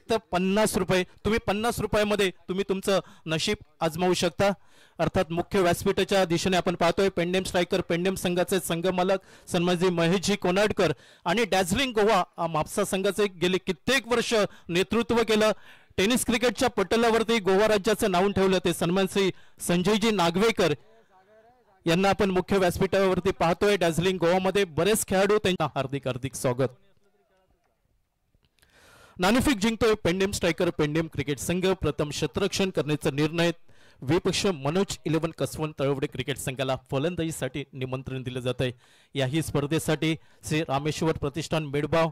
फक्त 50 रुपये. तुम्ही 50 रुपयामध्ये तुम्ही तुमचं नशीब आजमावू शकता. अर्थात मुख्य व्यासपीठाच्या दिशेने आपण पाहतोय पेंडेम स्ट्रायकर पेंडेम संघाचे संघमालक सन्मानजी महेशजी कोनाडकर आणि डॅझलिंग गोवा म्हापसा संघाचे गेले कित्येक वर्ष नेतृत्व केलं. टेनिस क्रिकेटच्या पटलावरती गोवा राज्याचं नाव ठेवलं ते सन्मान श्री संजयजी नागवेकर यांना आपण मुख्य व्यासपीठावरती पाहतोय. डॅझलिंग गोवामध्ये बरेच खेळाडू त्यांना हार्दिक हार्दिक स्वागत. नाणेफेक जिंकतोय पेंडेम स्ट्रायकर पेंडेम क्रिकेट संघ. प्रथम क्षेत्ररक्षण करण्याचा निर्णय विपक्ष मनोज 11 कसवंत तळवडे क्रिकेट संघाला फलंदाजीसाठी निमंत्रण दिलं जात आहे. याही स्पर्धेसाठी श्री रामेश्वर प्रतिष्ठान मेडबाव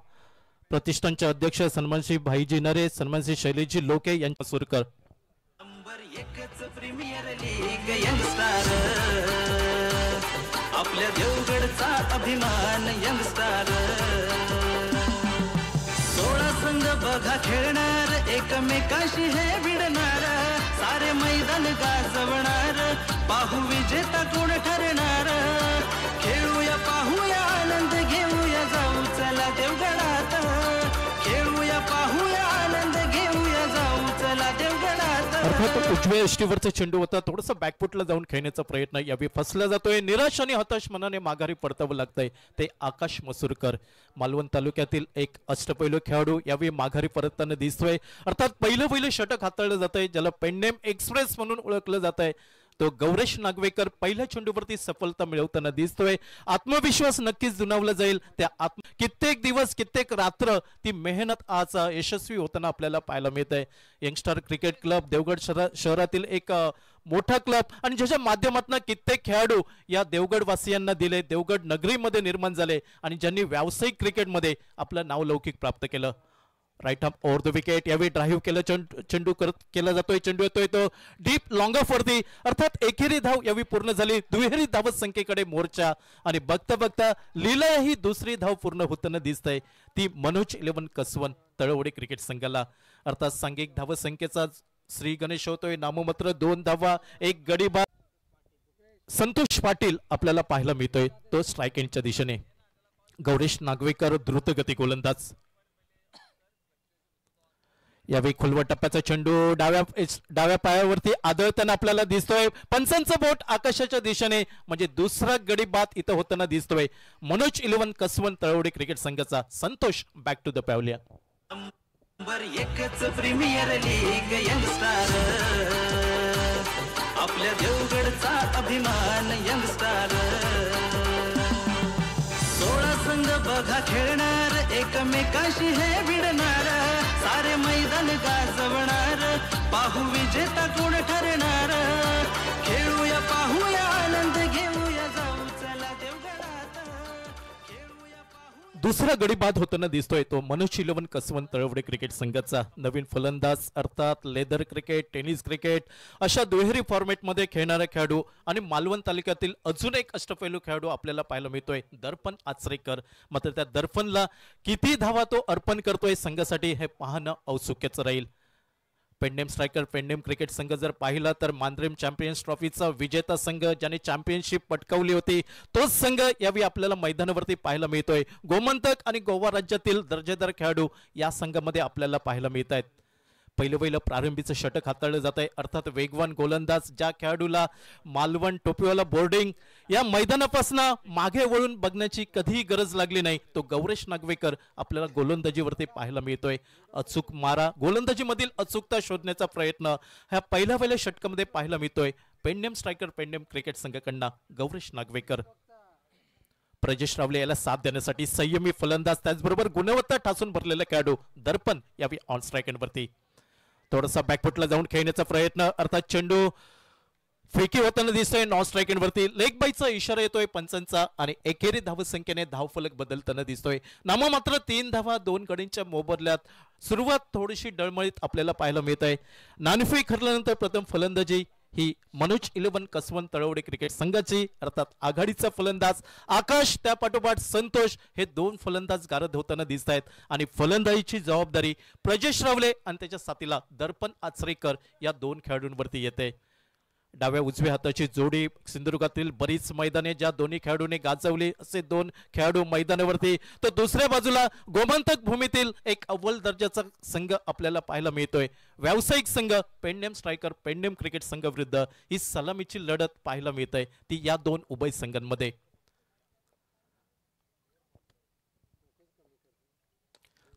प्रतिष्ठानचे अध्यक्ष सन्मान श्री भाईजी नरे सन्मान श्री शैलेशजी लोके यांच्या सुरकर. आपल्या देवगडचा अभिमान यंगस्टार 16 संघ बघा खेळणार एकमेकाशी हे भिडणार सारे मैदान गाजवणार पाहू विजेता कोण ठरणार खेळूया पाहूया आनंद घेऊया जाऊ चला देवगडात खेळूया पाहूया आनंद घेऊया जाऊ चला देवगडात. अर्थात उजव्या यष्टीवरचा चेंडू होता थोडंसं बॅकफुटला जाऊन खेळण्याचा प्रयत्न यावेळी फसला जातोय. निराश आणि हताश मनाने माघारी परतावं लागतंय ते आकाश मसूरकर मालवण तालुक्यातील एक अष्टपैलू खेळाडू यावेळी माघारी परतताना दिसतोय. अर्थात पहिलं षटक हाताळलं जात आहे ज्याला पेंडेम एक्सप्रेस म्हणून ओळखलं जात आहे. तो गौरेश नागवेकर पहिल्या चेंडूवरती सफलता मिळवताना दिसतोय. आत्मविश्वास नक्कीच दुणावला जाईल. त्या कित्येक दिवस कित्येक रात्र ती मेहनत आज यशस्वी होताना आपल्याला पाहायला मिळत आहे. यंगस्टर क्रिकेट क्लब देवगड शहरातील एक मोठा क्लब आणि ज्याच्या माध्यमातून कित्येक खेळाडू या देवगड वासियांना दिले देवगड नगरीमध्ये निर्माण झाले आणि ज्यांनी व्यावसायिक क्रिकेटमध्ये आपलं नावलौकिक प्राप्त केलं. Right arm over the wicket यावेळी ड्राईव्ह केलं चेंडू केला जातोय. चेंडू येतोय तो डीप लॉंग ऑफ वरती. अर्थात एकेरी धाव यावेळी पूर्ण झाली. दुहेरी धावत संख्येकडे मोर्चा आणि बघता बघता लीला ही दुसरी धाव पूर्ण होताना दिसतंय ती मनोज 11 कसवंत तळवडे क्रिकेट संघाला. अर्थात सांघिक धाव संख्येचा श्री गणेश होतोय नाममात्र 2 धावा 1 गडी बाद. संतोष पाटील आपल्याला पाहायला मिळतोय तो स्ट्राईक एंडच्या दिशेने. गौरेश नागवेकर द्रुतगती गोलंदाज. यावेळी खुलवट टप्प्याचा चेंडू डाव्या पायावरती आदळताना आपल्याला दिसतोय. पंचांचं बोट आकाशाच्या दिशेने म्हणजे दुसरा गडी बाद इथं होताना दिसतोय. मनोज 11 कसवंत तळवडे क्रिकेट संघाचा Santosh back to the pavilion. Number 1 premier league youngstar आपल्या देवगडचा अभिमान यंगस्टार 16 संघ बघा खेळणार एकमेकाशी हे भिडणार सारे मैदान गाजवणार पाहू विजेता कोण ठरणार खेळूया पाहूया आनंद घेऊया जाऊ चला देवगडात खेळूया पाहू. दुसरा गडी बाद होताना दिसतोय तो मनोज 11 कसवंत तळवडे क्रिकेट संघाचा नवीन फलंदाज. अर्थात लेदर क्रिकेट टेनिस क्रिकेट अशा दुहेरी फॉर्मॅटमध्ये खेळणारा खेळाडू आणि मालवण तालुक्यातील अजून एक अष्टपैलू खेळाडू आपल्याला पाहायला मिळतोय दर्पण आचरेकर. मात्र त्या दर्पणला किती धावा तो अर्पण करतोय संघासाठी हे पाहणं औत्सुक्याचं राहील. पेंडेम स्ट्रायकर पेंडेम क्रिकेट संघ जर पाहिला तर मांद्रेम चॅम्पियन्स ट्रॉफीचा विजेता संघ ज्याने चॅम्पियनशिप पटकावली होती तोच संघ यावेळी आपल्याला मैदानावरती पाहायला मिळतोय. गोमंतक आणि गोवा राज्यातील दर्जेदार खेळाडू या संघामध्ये आपल्याला पाहायला मिळत आहेत. पहिलं प्रारंभीचं षटक हाताळलं जात आहे. अर्थात वेगवान गोलंदाज ज्या खेळाडूला मालवण टोपीवाला बोर्डिंग या मैदानापासून मागे वळून बघण्याची कधीही गरज लागली नाही तो गौरेश नागवेकर आपल्याला गोलंदाजीवरती पाहायला मिळतोय. अचूक मारा गोलंदाजीमधील अचूकता शोधण्याचा प्रयत्न ह्या पहिल्या षटकामध्ये पाहायला मिळतोय पेंडेम स्ट्रायकर पेंडेम क्रिकेट संघाकडनं गौरेश नागवेकर. प्रजेश रावले याला साथ देण्यासाठी संयमी फलंदाज त्याचबरोबर गुणवत्ता ठासून भरलेला खेळाडू दर्पण यावेळी ऑन स्ट्राईक एंडवरती. थोडासा बॅकफुटला जाऊन खेळण्याचा प्रयत्न. अर्थात चेंडू फेकी होताना दिसतोय नॉन स्ट्राईक एंडवरती. लेग बाईचा इशारा येतोय पंचांचा आणि एकेरी धावसंख्येने धावफलक बदलताना दिसतोय. नाममात्र 3 धावा 2 गडींच्या मोबदल्यात सुरुवात थोडीशी डळमळीत आपल्याला पाहायला मिळत आहे. नाणेफेक हरल्यानंतर प्रथम फलंदाजी ही मनोज 11 कसवंत तळवडे क्रिकेट संघाची. अर्थात आघाडीचा फलंदाज आकाश त्या पाठोपाठ संतोष हे 2 फलंदाज गारद होताना दिसत आहेत आणि फलंदाजीची जबाबदारी प्रजेश रावले आणि त्याच्या साथीला दर्पण आचरेकर या 2 खेळाडूंवरती येते. डाव्या उजव्या हाताची जोडी सिंधुदुर्गातील बरीच मैदाने ज्या दोन्ही खेळाडूंनी गाजवली असे दोन खेळाडू मैदानावरती, तर दुसऱ्या बाजूला गोमंतक भूमीतील एक अव्वल दर्जाचा संघ आपल्याला पाहायला मिळतोय. व्यावसायिक संघ पेडनेम स्ट्रायकर पेडनेम क्रिकेट संघ विरुद्ध ही सलामीची लढत पाहायला मिळते ती या दोन उभय संघांमध्ये.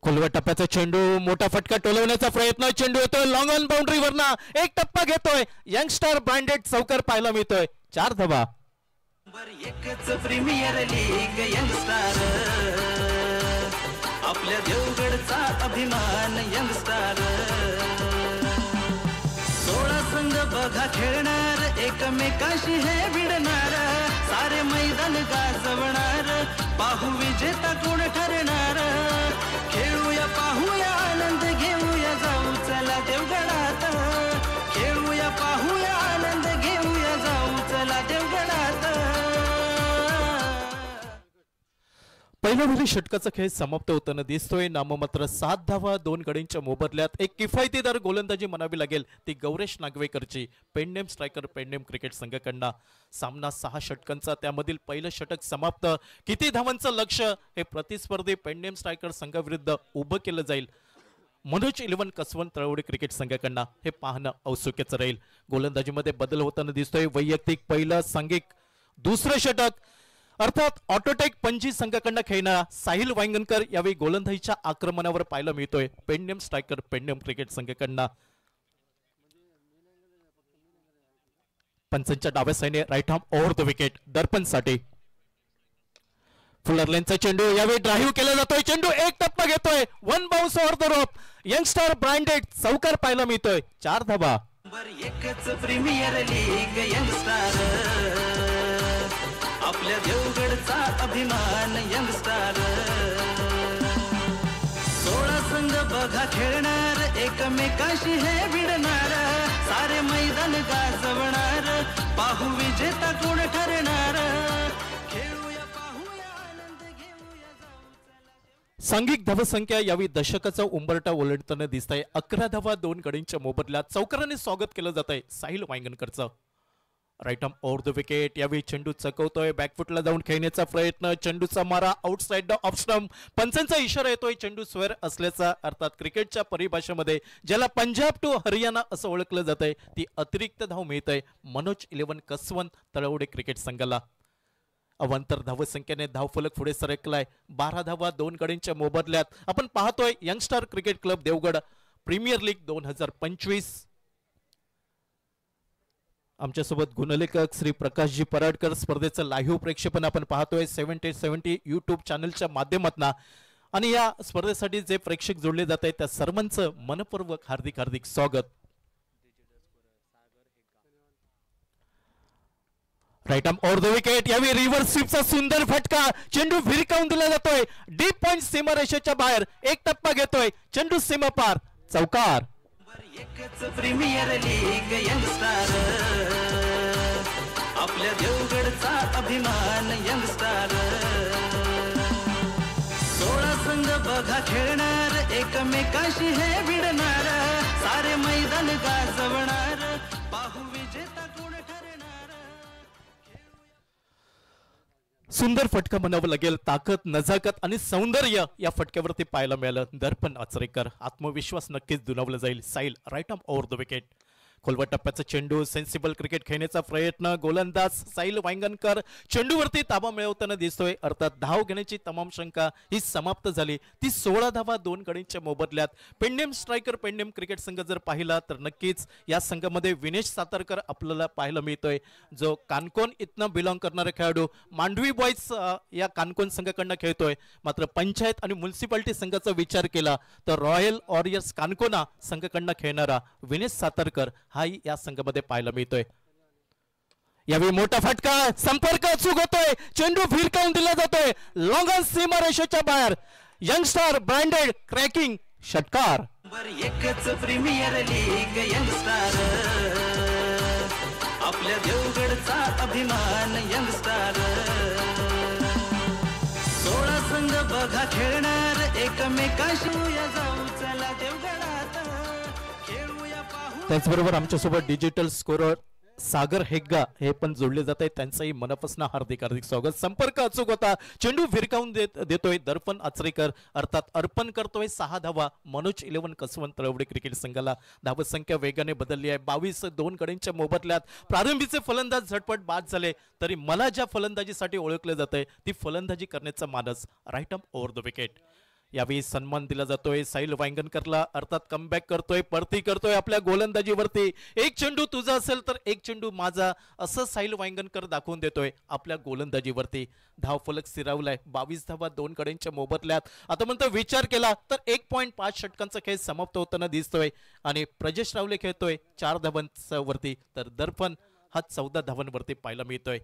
खोलव्या टप्प्याचा चेंडू, मोठा फटका टोलवण्याचा प्रयत्न, चेंडू येतोय लॉंग ऑन बाउंड्री वरना, एक टप्पा घेतोय यंगस्टर ब्रँडेड चौकार पाहायला मिळतोय. 4 धावा. एकच प्रीमियर लीग यंगस्टार, आपल्या देवगडचा अभिमान यंगस्टार. 16 संघ बघा खेळणार, एकमेकाशी हे भिडणार, सारे मैदान गाजवणार, पाहू विजेता कोण ठरणार. खेळूया पाहूया आनंद घेऊया, जाऊ चला देवगडात. खेळूया पाहूया आनंद घेऊया, जाऊ चला देवगडात. पहिल्या षटकाचा खेळ समाप्त होताना दिसतोय. नाममात्र 7 धावा 2 गडींच्या मोबदल्यात एक किफायतीदार गोलंदाजी म्हणावी लागेल ती गौरेश नागवेकरची पेडनेम स्ट्रायकर पेडनेम क्रिकेट संघाकडनं. सामना 6 षटकांचा, त्यामधील पहिलं षटक समाप्त. किती धावांचं लक्ष हे प्रतिस्पर्धी पेडनेम स्ट्रायकर संघाविरुद्ध उभं केलं जाईल मनोज 11 कसवंत तळवडे क्रिकेट संघाकडनं हे पाहणं औत्सुक्याचं राहील. गोलंदाजीमध्ये बदल होताना दिसतोय. वैयक्तिक पहिलं, सांघिक दुसरं षटक, अर्थात ऑटोटेक पणजी संघाकडनं खेळणारा साहिल वांगणकर यावेळी गोलंदाजीच्या आक्रमणावर पाहायला मिळतोय पेडनेम स्ट्रायकर पेडनेम क्रिकेट संघाकडनं. पंचांच्या डाव्या साईडने right arm over the wicket दर्पणसाठी. फुलर लेनचा चेंडू यावेळी ड्राईव्ह केला जातोय, चेंडू एक टप्पा घेतोय, 1 bounce over the rope, youngster branded चौकार पाहायला मिळतोय. 4 धावा. एकच प्रीमियर लीग यंगस्टार, आपल्या देवगडचा अभिमान यंगस्टार. 16 संघ बघा खेळणार, एकमेकाशी हे भिडणार, सारे मैदान गाजवणार, पाहू विजेता कोण ठरणार. खेळूया पाहूया आनंद घेऊया, जाऊ चला. सांघिक धावसंख्या यावेळी दशकाचा उंबरठा ओलांडताना दिसत आहे. 11 धावा 2 गडींच्या मोबदल्यात चौकाराने स्वागत केलं जात आहे साहिल वांगणकरचं. Right arm over the wicket, यावेळी चेंडू चकवतोय, बॅकफुटला जाऊन खेळण्याचा प्रयत्न, चेंडूचा मारा आउटसाइड द ऑफ स्टंप. पंचांचा इशारा येतोय चेंडू स्क्वेअर असल्याचा, अर्थात क्रिकेटच्या परिभाषेमध्ये ज्याला पंजाब टू हरियाणा असं ओळखलं जात आहे ती अतिरिक्त धाव मिळत आहे मनोज 11 कसवंत तळवडे क्रिकेट संघाला. अवांतर धावसंख्येने धावफलक पुढे सरकलाय. 12 धावा 2 गडींच्या मोबदल्यात आपण पाहतोय youngster cricket club Devgad premier league 2025. आमच्यासोबत गुणलेखक श्री प्रकाशजी पराडकर, स्पर्धेचं लाईव्ह प्रेक्षेपण आपण पाहतोय 7070 यूट्यूब चॅनलच्या माध्यमातून. आणि या स्पर्धेसाठी जे प्रेक्षक जोडले जात आहेत त्या सर्वांचं मनपूर्वक हार्दिक हार्दिक स्वागत. Right arm over the wicket, यावेळी रिव्हर्स स्वीपचा सुंदर फटका, चेंडू भिरकावून दिला जातोय डीप पॉइंट सीमारेषेच्या बाहेर, एक टप्पा घेतोय, चेंडू सीमा पार, चौकार. एकच प्रीमियर लीग यंगस्टार, आपल्या देवगडचा अभिमान यंगस्टार. 16 संघ बघा खेळणार, एकमेकाशी हे भिडणार, सारे मैदान गाजवणार, पाहू विजेता कोण ठरणार. सुंदर फटका म्हणावं लागेल. ताकद, नजाकत आणि सौंदर्य या फटक्यावरती पाहायला मिळालं. दर्पण आचरेकर, आत्मविश्वास नक्कीच दुणावला जाईल. Sahil right arm over the wicket, खोलवा टप्प्याचा चेंडू, सेन्सिबल क्रिकेट खेळण्याचा प्रयत्न, गोलंदाज साहिल वांगणकर चेंडूवरती ताबा मिळवताना दिसतोय. अर्थात धाव घेण्याची तमाम शंका ही समाप्त झाली. ती 16 धावा 2 गडींच्या मोबदल्यात. पेडनेम स्ट्रायकर पेडनेम क्रिकेट संघ जर पाहिला तर नक्कीच या संघामध्ये विनेश सातारकर आपल्याला पाहायला मिळतोय, जो कानकोन इथनं बिलॉंग करणारा खेळाडू. मांडवी बॉयज या कानकोन संघाकडनं खेळतोय. मात्र पंचायत आणि म्युन्सिपालिटी संघाचा विचार केला तर रॉयल वॉरियर्स कानकोना संघाकडनं खेळणारा विनेश सातारकर हाही या संघामध्ये पाहायला मिळतोय. यावेळी मोठा फटका, संपर्क चूक होतोय, चेंडू फिरकावून दिला जातोय लॉंग ऑन सीमारेषेच्या बाहेर, यंगस्टर ब्रँडेड क्रॅकिंग षटकार. एकच प्रीमियर लीग यंगस्टार, आपल्या देवगडचा अभिमान यंगस्टार. 16 संघ बघा खेळणार, एकमेकाशी जाऊ चला देवगडात. खेळूया पाहू. त्याचबरोबर आमच्यासोबत डिजिटल स्कोरर सागर हेग्गा हे पण जोडले जात आहेत, त्यांचंही मनापासून हार्दिक हार्दिक स्वागत. संपर्क अचूक होता, चेंडू भिरकावून देतोय दर्पण आचरेकर, अर्थात अर्पण करतोय 6 धावा. मनोज 11 कसवंत तळवडे क्रिकेट संघाला धावसंख्या वेगाने बदलली आहे. 22-2 गड्यांच्या मोबदल्यात प्रारंभीचे फलंदाज झटपट बाद झाले, तरी मला ज्या फलंदाजीसाठी ओळखले जाते ती फलंदाजी करण्याचा मानस right arm over the wicket. यावेळी सन्मान दिला जातोय साहिल वांगणकरला, अर्थात कमबॅक करतोय, परती करतोय आपल्या गोलंदाजीवरती. एक चेंडू तुझा असेल तर एक चेंडू माझा, असं साहिल वांगणकर दाखवून देतोय आपल्या गोलंदाजीवरती. धावफलक स्थिरावलाय 22 धावा 2 गड्यांच्या मोबदल्यात. आता म्हणतो विचार केला तर 1.5 षटकांचा खेळ समाप्त होताना दिसतोय आणि प्रजेश रावले खेळतोय 4 धावांवरती, तर दर्पण हा 14 धावांवरती पाहायला मिळतोय.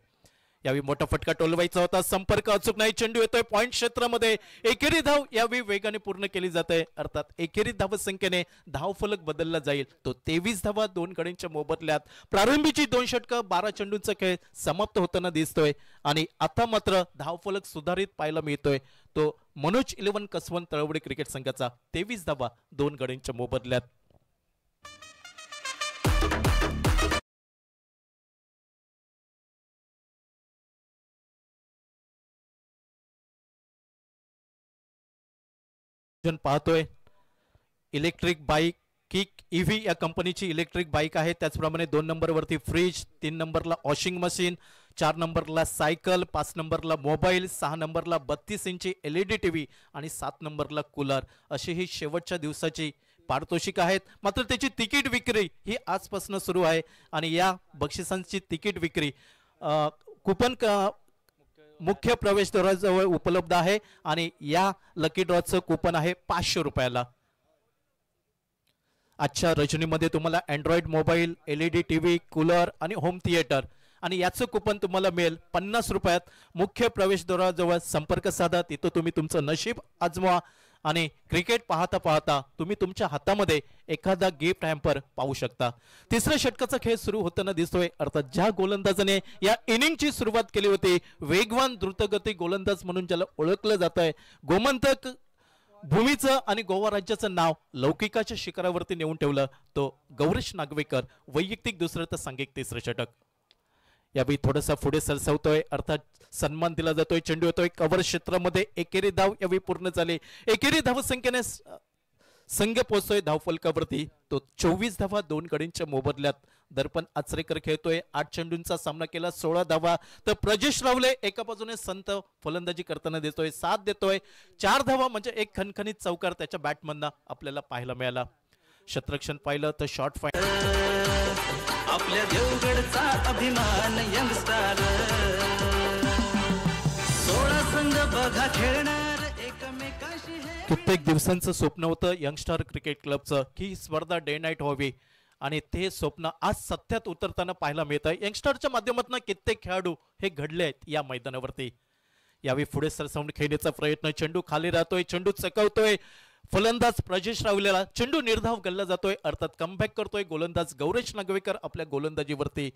यावेळी मोठा फटका टोलवायचा होता, संपर्क अचूक नाही, चेंडू येतोय पॉइंट क्षेत्रामध्ये. एकेरी धाव यावेळी वेगाने पूर्ण केली जाते, अर्थात एकेरी धावसंख्येने धावफलक बदलला जाईल तो 23 धावा 2 गड्यांच्या मोबदल्यात. प्रारंभीची 2 षटकं 12 चेंडूंचा खेळ समाप्त होताना दिसतोय आणि आता मात्र धावफलक सुधारित पाहायला मिळतोय तो मनोज 11 कसवंत तळवडे क्रिकेट संघाचा 23 धावा 2 गड्यांच्या मोबदल्यात. पाहतोय इलेक्ट्रिक बाईक किक ईव्ही या कंपनीची इलेक्ट्रिक बाईक आहे. त्याचप्रमाणे 2 नंबरवरती फ्रीज, 3 नंबरला वॉशिंग मशीन, 4 नंबरला सायकल, 5 नंबरला मोबाईल, 6 नंबरला 32 इंची LED TV आणि 7 नंबरला कूलर, अशी ही शेवटच्या दिवसाची पारितोषिक आहेत. मात्र त्याची तिकीट विक्री ही आजपासून सुरू आहे आणि या बक्षिसांची तिकीट विक्री कुपन मुख्य प्रवेशद्वाराजवळ उपलब्ध आहे आणि या लकी ड्रॉचं कुपन आहे 500 रुपयाला. आजच्या रजनीमध्ये तुम्हाला Android mobile, LED TV, cooler आणि होम थिएटर आणि याचं कुपन तुम्हाला मिळेल 50 रुपयात. मुख्य प्रवेशद्वाराजवळ संपर्क साधा, तिथं तुम्ही तुमचं नशीब आजमा आणि क्रिकेट पाहता पाहता तुम्ही तुमच्या हातामध्ये एखादा गिफ्ट हॅम्पर पाहू शकता. तिसऱ्या षटकाचा खेळ सुरू होताना दिसतोय, अर्थात ज्या गोलंदाजाने या इनिंगची सुरुवात केली होती, वेगवान द्रुतगती गोलंदाज म्हणून ज्याला ओळखलं जात आहे, गोमंतक भूमीचं आणि गोवा राज्याचं नाव लौकिकाच्या शिखरावरती नेऊन ठेवलं, तो गौरीश नागवेकर. वैयक्तिक दुसरं तर सांघिक तिसरं षटक. यावेळी थोडासा पुढे सरसावतोय, अर्थात सन्मान दिला जातोय. चेंडू येतोय कव्हर क्षेत्रामध्ये. एकेरी धाव यावेळी पूर्ण झाली. एकेरी धावसंख्येने संघ पोहोचतोय धावफलकावरती तो 24 धावा 2 गड्यांच्या मोबदल्यात. दर्पण आचरेकर खेळतोय, 8 चेंडूंचा सामना केला, 16 धावा. तर प्रजेश रावले एका बाजूने संत फलंदाजी करताना देतोय, साथ देतोय. 4 धावा म्हणजे एक खणखणीत चौकार त्याच्या बॅटमधनं आपल्याला पाहायला मिळाला. क्षेत्ररक्षण पाहिलं तर शॉर्ट फाईट आपल्या देवगडचा अभिमान यंगस्टार. 16 संघ बघा खेळणार एकमेकाशी. कित्येक दिवसांचं स्वप्न होतं यंगस्टार क्रिकेट क्लबचं की ही स्पर्धा डे नाईट व्हावी आणि ते स्वप्न आज सत्यात उतरताना पाहायला मिळत आहे. यंगस्टारच्या माध्यमातून कित्येक खेळाडू हे घडले आहेत या मैदानावरती. यावेळी पुढे सरसावून खेळण्याचा प्रयत्न, चेंडू खाली राहतोय, चेंडू चकवतोय फलंदाज प्रजेश रावलेला, चेंडू निर्धाव गल्ला जातोय, अर्थात कमबॅक करतोय गोलंदाज गौरेश नागवेकर आपल्या गोलंदाजीवरती.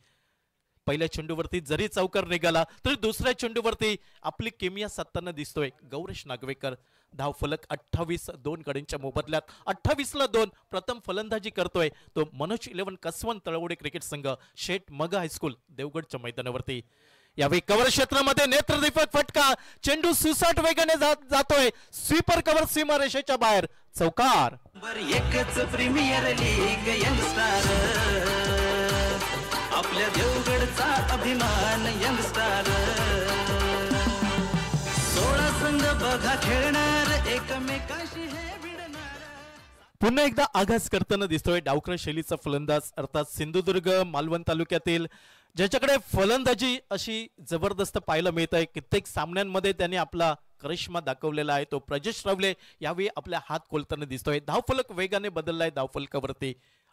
पहिल्या चेंडूवरती जरी चौकार निघाला तरी दुसऱ्या चेंडूवरती आपली केमिया साधताना दिसतोय गौरेश नागवेकर. धावफलक 28 2 गड्यांच्या मोबदल्यात. 28ला 2 प्रथम फलंदाजी करतोय तो मनोज 11 कसवंत तळवडे क्रिकेट संघ, शेठ मगा हायस्कूल देवगडच्या मैदानावरती. यावेळी कव्हर क्षेत्रामध्ये नेत्रदीपक फटका, चेंडू सुसाट वेगाने जातोय, स्वीपर कव्हर सीमारेषेच्या बाहेर, चौकार. एकच प्रीमियर लीग यंगस्टार. आपल्या देवगडचा अभिमान यंगस्टार. 16 संघ बघा खेळणार एकमेकाशी हे भिडणार. पुन्हा एकदा आघात करताना दिसतोय डावकर शैलीचा फलंदाज, अर्थात सिंधुदुर्ग मालवण तालुक्यातील ज्याच्याकडे फलंदाजी अशी जबरदस्त पाहायला मिळत आहे. कित्येक सामन्यांमध्ये त्याने आपला करिश्मा दाखवलेला आहे तो प्रजेश रावले. यावेळी आपल्या हात खोलताना दिसतोय. धावफलक वेगाने बदललाय धावफलकावरती.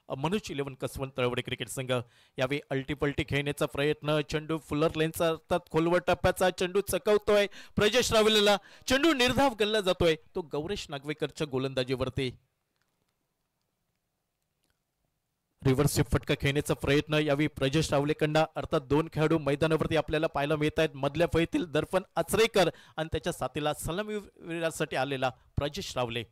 मनोज 11 कसवंत तळवडे क्रिकेट संघ. यावेळी अल्टीपल्टी खेळण्याचा प्रयत्न, चेंडू फुलर लेनचा अर्थात खोलवर टप्प्याचा चेंडू चकवतोय प्रजेश रावलेला, चेंडू निर्धाव गल्ला जातोय तो गौरेश नागवेकरच्या गोलंदाजीवरती. रिव्हर्स फटका खेळण्याचा प्रयत्न यावेळी प्रजेश रावलेकडनं, अर्थात 2 खेळाडू मैदानावरती आपल्याला पाहायला मिळत आहेत. मधल्या फळीतील दर्पण आचरेकर आणि त्याच्या साथीला सलामीवीरासाठी आलेला प्रजेश रावले.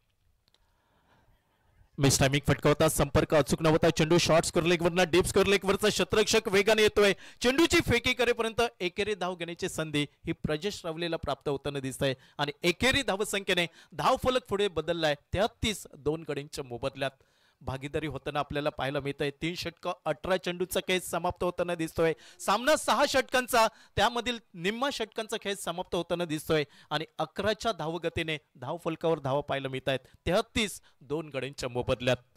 मिस टायमिंग फटकावता संपर्क अचूक नव्हता चेंडू शॉर्ट स्कोर लेगवरना डीप स्कोर लेगवरचा क्षेत्ररक्षक वेगाने येतोय चेंडूची फेकी करेपर्यंत एकेरी धाव घेण्याची संधी ही प्रजेश रावलेला प्राप्त होताना दिसतंय आणि एकेरी धावसंख्येने धाव फलक पुढे बदललाय 33 2 गडींच्या मोबदल्यात भागीदारी होताना आपल्याला पाहायला मिळतंय 3 षटक 18 चेंडूचा खेळ समाप्त होताना दिसतोय सामना 6 षटकांचा त्यामधील निम्मा षटकांचा खेळ समाप्त होताना दिसतोय आणि 11च्या धावगतीने धाव फलकावर धावा पाहायला मिळत आहेत 33 2 गडींच्या मोबदल्यात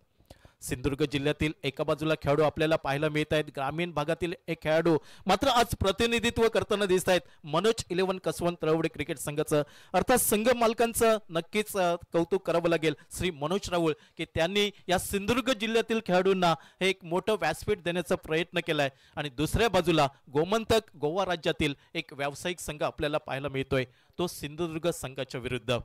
सिंधुदुर्ग जिल्ह्यातील एका बाजूला खेळाडू आपल्याला पाहायला मिळत आहेत ग्रामीण भागातील एक खेळाडू मात्र आज प्रतिनिधित्व करताना दिसत आहेत मनोज 11 कसवंत तळवडे क्रिकेट संघाचं अर्थात संघ मालकांचं नक्कीच कौतुक करावं लागेल श्री मनोज राऊळ की त्यांनी या सिंधुदुर्ग जिल्ह्यातील खेळाडूंना हे एक मोठं व्यासपीठ देण्याचा प्रयत्न केलाय आणि दुसऱ्या बाजूला गोमंतक गोवा राज्यातील एक व्यावसायिक संघ आपल्याला पाहायला मिळतोय तो सिंधुदुर्ग संघाच्या विरुद्ध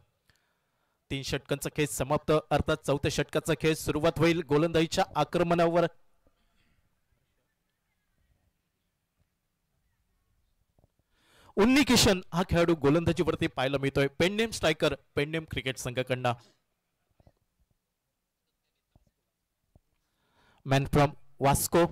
3 षटकांचा खेळ समाप्त अर्थात 4थ्या षटकाचा खेळ सुरुवात होईल गोलंदाजीच्या आक्रमणावर उन्नी किशन हा खेळाडू गोलंदाजीवरती पाहायला मिळतोय पेंडेम स्ट्रायकर पेंडेम क्रिकेट संघाकडनं मॅन फ्रॉम वास्को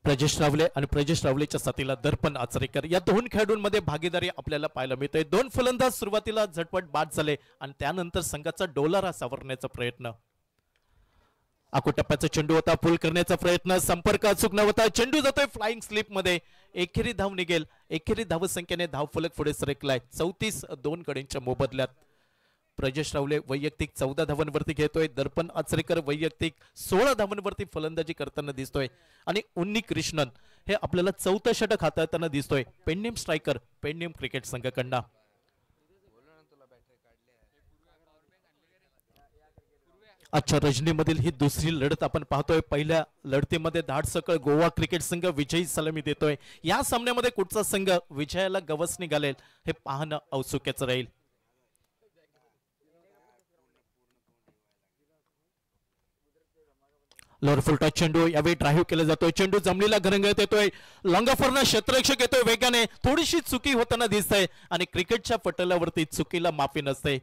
प्रजेश रावले आणि प्रजेश रावलेच्या साथीला दर्पण आचरेकर या दोन खेळाडूंमध्ये भागीदारी आपल्याला पाहायला मिळते 2 फलंदाज सुरुवातीला झटपट बाद झाले आणि त्यानंतर संघाचा डोलारा सावरण्याचा प्रयत्न आकुटप्प्याचा चेंडू होता पुल करण्याचा प्रयत्न संपर्क अचूक नव्हता चेंडू जातोय फ्लाइंग स्लिप मध्ये एकेरी धाव निघेल एकेरी धाव संख्येने धाव फलक पुढे सरकलाय 34 2 गडींच्या मोबदल्यात प्रजेश रावले वैयक्तिक 14 धावांवरती घेतोय दर्पण आचरेकर वैयक्तिक 16 धावांवरती फलंदाजी करताना दिसतोय आणि उन्नी कृष्णन हे आपल्याला 4थं षटक हाताळताना दिसतोय पेंडेम स्ट्रायकर पेंडेम क्रिकेट संघाकडनं आजच्या रजनीमधील ही दुसरी लढत आपण पाहतोय पहिल्या लढतीमध्ये धाडसकळ गोवा क्रिकेट संघ विजयी सलामी देतोय या सामन्यामध्ये कुठचा संघ विजयाला गवस निघालेल हे पाहणं औत्सुक्याचं राहील लोअर फुलटा चेंडू यावेळी ड्राईव्ह केला जातोय चेंडू जमनीला घरंगळत येतोय लॉंगाफॉरना क्षेत्ररक्षक येतोय वेगाने थोडीशी चुकी होताना दिसतंय आणि क्रिकेटच्या पटलावरती चुकीला माफी नसते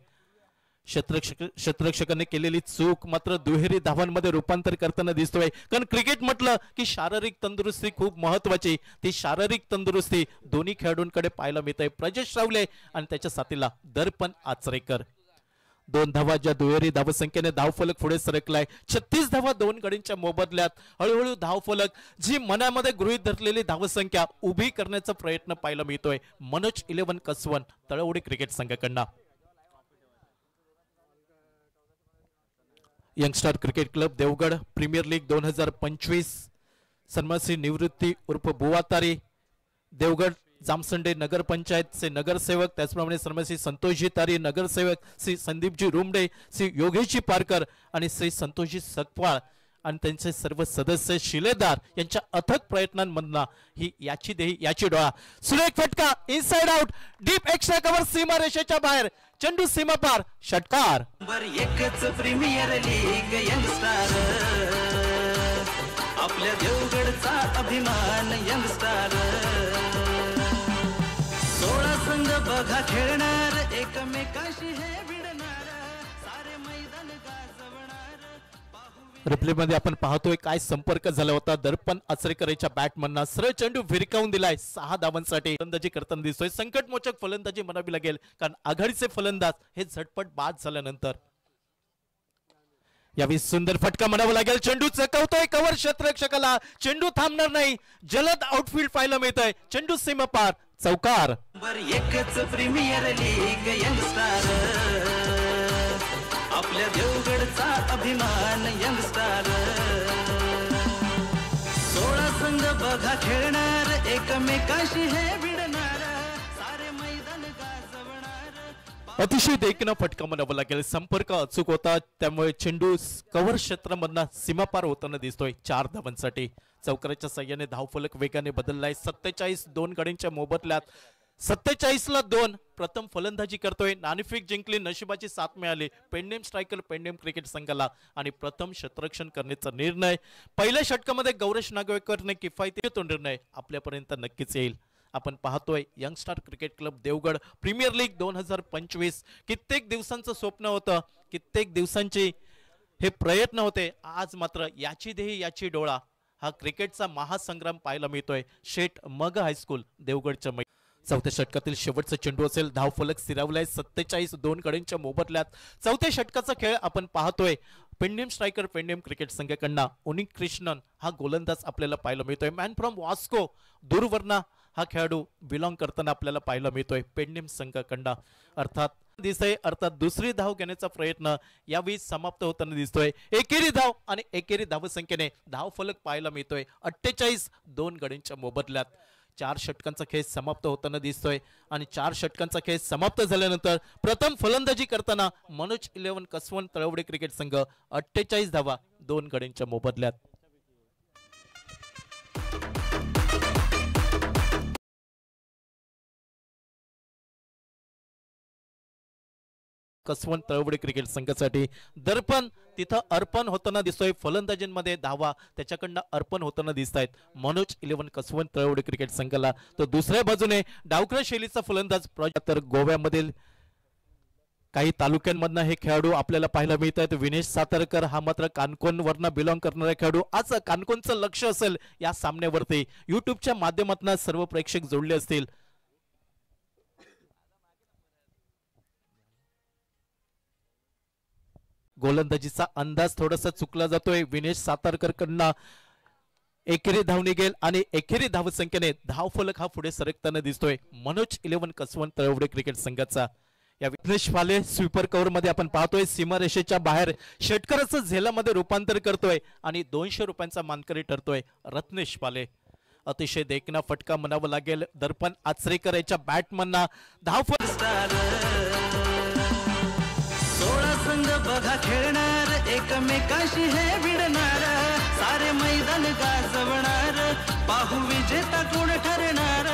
क्षेत्ररक्षकाने केलेली चूक मात्र दुहेरी धावांमध्ये रूपांतर करताना दिसतोय कारण क्रिकेट म्हटलं की शारीरिक तंदुरुस्ती खूप महत्वाची ती शारीरिक तंदुरुस्ती दोन्ही खेळाडूंकडे पाहायला मिळते प्रजेश रावले आणि त्याच्या साथीला दर्पण आचरेकर 2 धावा ज्या दुहेरी धावसंख्येने धावफलक पुढे सरकलाय 36 धावा 2 गडींच्या मोबदल्यात हळूहळू धावफलक जी मनामध्ये गृहीत धरलेली धावसंख्या उभी करण्याचा प्रयत्न पाहायला मिळतोय मनोज 11 कसवंत तळवडे क्रिकेट संघाकडनं youngster cricket club Devgad premier league 2025 सन्मानश्री निवृत्ती उर्फ बुवातारी देवगड जामसंडे नगर पंचायत से नगरसेवक त्याचप्रमाणे सन्मानश्री संतोषजी तारी नगरसेवक श्री संदीपजी रुमडे श्री योगेशजी पारकर आणि श्री संतोषजी सकपाळ आणि त्यांचे सर्व सदस्य शिलेदार यांच्या अथक प्रयत्नांमधनं ही याची देही याची डोळा सुरेख फटका inside out deep extra cover सीमा रेषेच्या बाहेर चेंडू सीमा पार षटकार एकच प्रीमियर लीग यंगस्टार आपल्या देवगडचा अभिमान यंगस्टार 16 संघ बघा खेळणार एकमेकाशी हे भिडणार सारे मैदान गाजवणार रिप्ले मध्ये आपण पाहतोय काय संपर्क झाला होता दर्पण आचरेकरच्या बॅटमनना सरळ चेंडू भिरकावून दिलाय 6 धावांसाठी फलंदाजी करताना दिसतोय संकटमोचक फलंदाजी म्हणावी लागेल कारण आघाडीचे फलंदाज हे झटपट बाद झाल्यानंतर यावेळी सुंदर फटका म्हणावा लागेल चेंडू चकवतोय कव्हर क्षेत्ररक्षकाला चेंडू थांबणार नाही जलद आउटफील्ड पाहायला मिळतोय चेंडू सीमा पार चौकार एकच प्रीमियर लीग यंगस्टार आपल्या देवगडचा अभिमान यंगस्टार 16 संघ बघा खेळणार एकमेकाशी हे भिडणार सारे मैदान गाजवणार अतिशय देखील फटका म्हणावा लागेल संपर्क अचूक होता त्यामुळे चेंडू कव्हर क्षेत्रामधला सीमापार होताना दिसतोय 4 धावांसाठी चौकाराच्या साह्याने धावफलक वेगाने बदललाय 47 2 गडींच्या मोबदल्यात 47 ला 2 प्रथम फलंदाजी करतोय नाणेफेक जिंकली नशिबाची साथ मिळाली पेंडेम स्ट्रायकर पेंडेम क्रिकेट संघाला आणि प्रथम क्षेत्ररक्षण करण्याचा निर्णय पहिल्या षटकामध्ये गौरेश नागवेकरने किफायती तो निर्णय आपल्यापर्यंत नक्कीच येईल आपण पाहतोय youngstar cricket club Devgad premier league 2025. कित्येक दिवसांचं स्वप्न होतं, कित्येक दिवसांची हे प्रयत्न होते. आज मात्र याची देही याची डोळा हा क्रिकेटचा महासंग्राम पाहायला मिळतोय. शेठ मग हायस्कूल देवगडच्या चौथ्या षटकातील शेवटचा चेंडू असेल. धावफलक स्थिरावलाय 47 2 गड्यांच्या मोबदल्यात. चौथ्या षटकाचा खेळ आपण पाहतोय. पेंडियम स्ट्रायकर पेंडियम क्रिकेट संघाकडनं उनिक कृष्णन हा गोलंदाज आपल्याला पाहायला मिळतोय. मॅन फ्रॉम वास्को दूरवरना हा खेळाडू बिलॉंग करताना आपल्याला पाहायला मिळतोय पेंडियम संघाकडनं. अर्थात दुसरी धाव घेण्याचा प्रयत्न यावेळी समाप्त होताना दिसतोय. एकेरी धाव आणि एकेरी धावसंख्येने धावफलक पाहायला मिळतोय 48 2 गड्यांच्या मोबदल्यात. 4 षटकांचा खेळ समाप्त होताना दिसतोय आणि 4 षटकांचा खेळ समाप्त झाल्यानंतर प्रथम फलंदाजी करताना मनोज 11 कसवंत तळवडे क्रिकेट संघ 48 धावा 2 गड्यांच्या मोबदल्यात. कसवंत तळवडे क्रिकेट संघासाठी दर्पण तिथं अर्पण होताना दिसतोय. फलंदाजींमध्ये धावा त्याच्याकडनं अर्पण होताना दिसत आहेत मनोज 11 कसवंत तळवडे क्रिकेट संघाला. तर दुसऱ्या बाजूने डावखळ शैलीचा फलंदाज तर गोव्यामधील काही तालुक्यांमधनं हे खेळाडू आपल्याला पाहायला मिळत आहेत. विनेश सातारकर हा मात्र कानकोन वरनं बिलॉंग करणारा खेळाडू. आज कानकोनचं लक्ष असेल या सामन्यावरती. युट्यूबच्या माध्यमातून सर्व प्रेक्षक जोडले असतील. गोलंदाजीचा अंदाज थोडासा चुकला जातोय. विनेश सातारकर कडनं एकेरी धाव निघेल आणि एकेरी धावसंख्येने धावफलक हा पुढे सरकताना दिसतोय मनोज 11 कसवंत तळवडे क्रिकेट संघाचा. या विघ्नेश फाले स्वीपर कव्हर मध्ये आपण पाहतोय सीमारेषेच्या बाहेर षटकाराचं झेलामध्ये रूपांतर करतोय आणि 200 रुपयांचा मानकरी ठरतोय रत्नेश फाले. अतिशय देखना फटका म्हणावा लागेल दर्पण आचरेकर याच्या बॅटमनना. धावफलक संघ बघा खेळणार एकमेकाशी हे भिडणार सारे मैदान गाजवणार पाहू विजेता कोण ठरणार.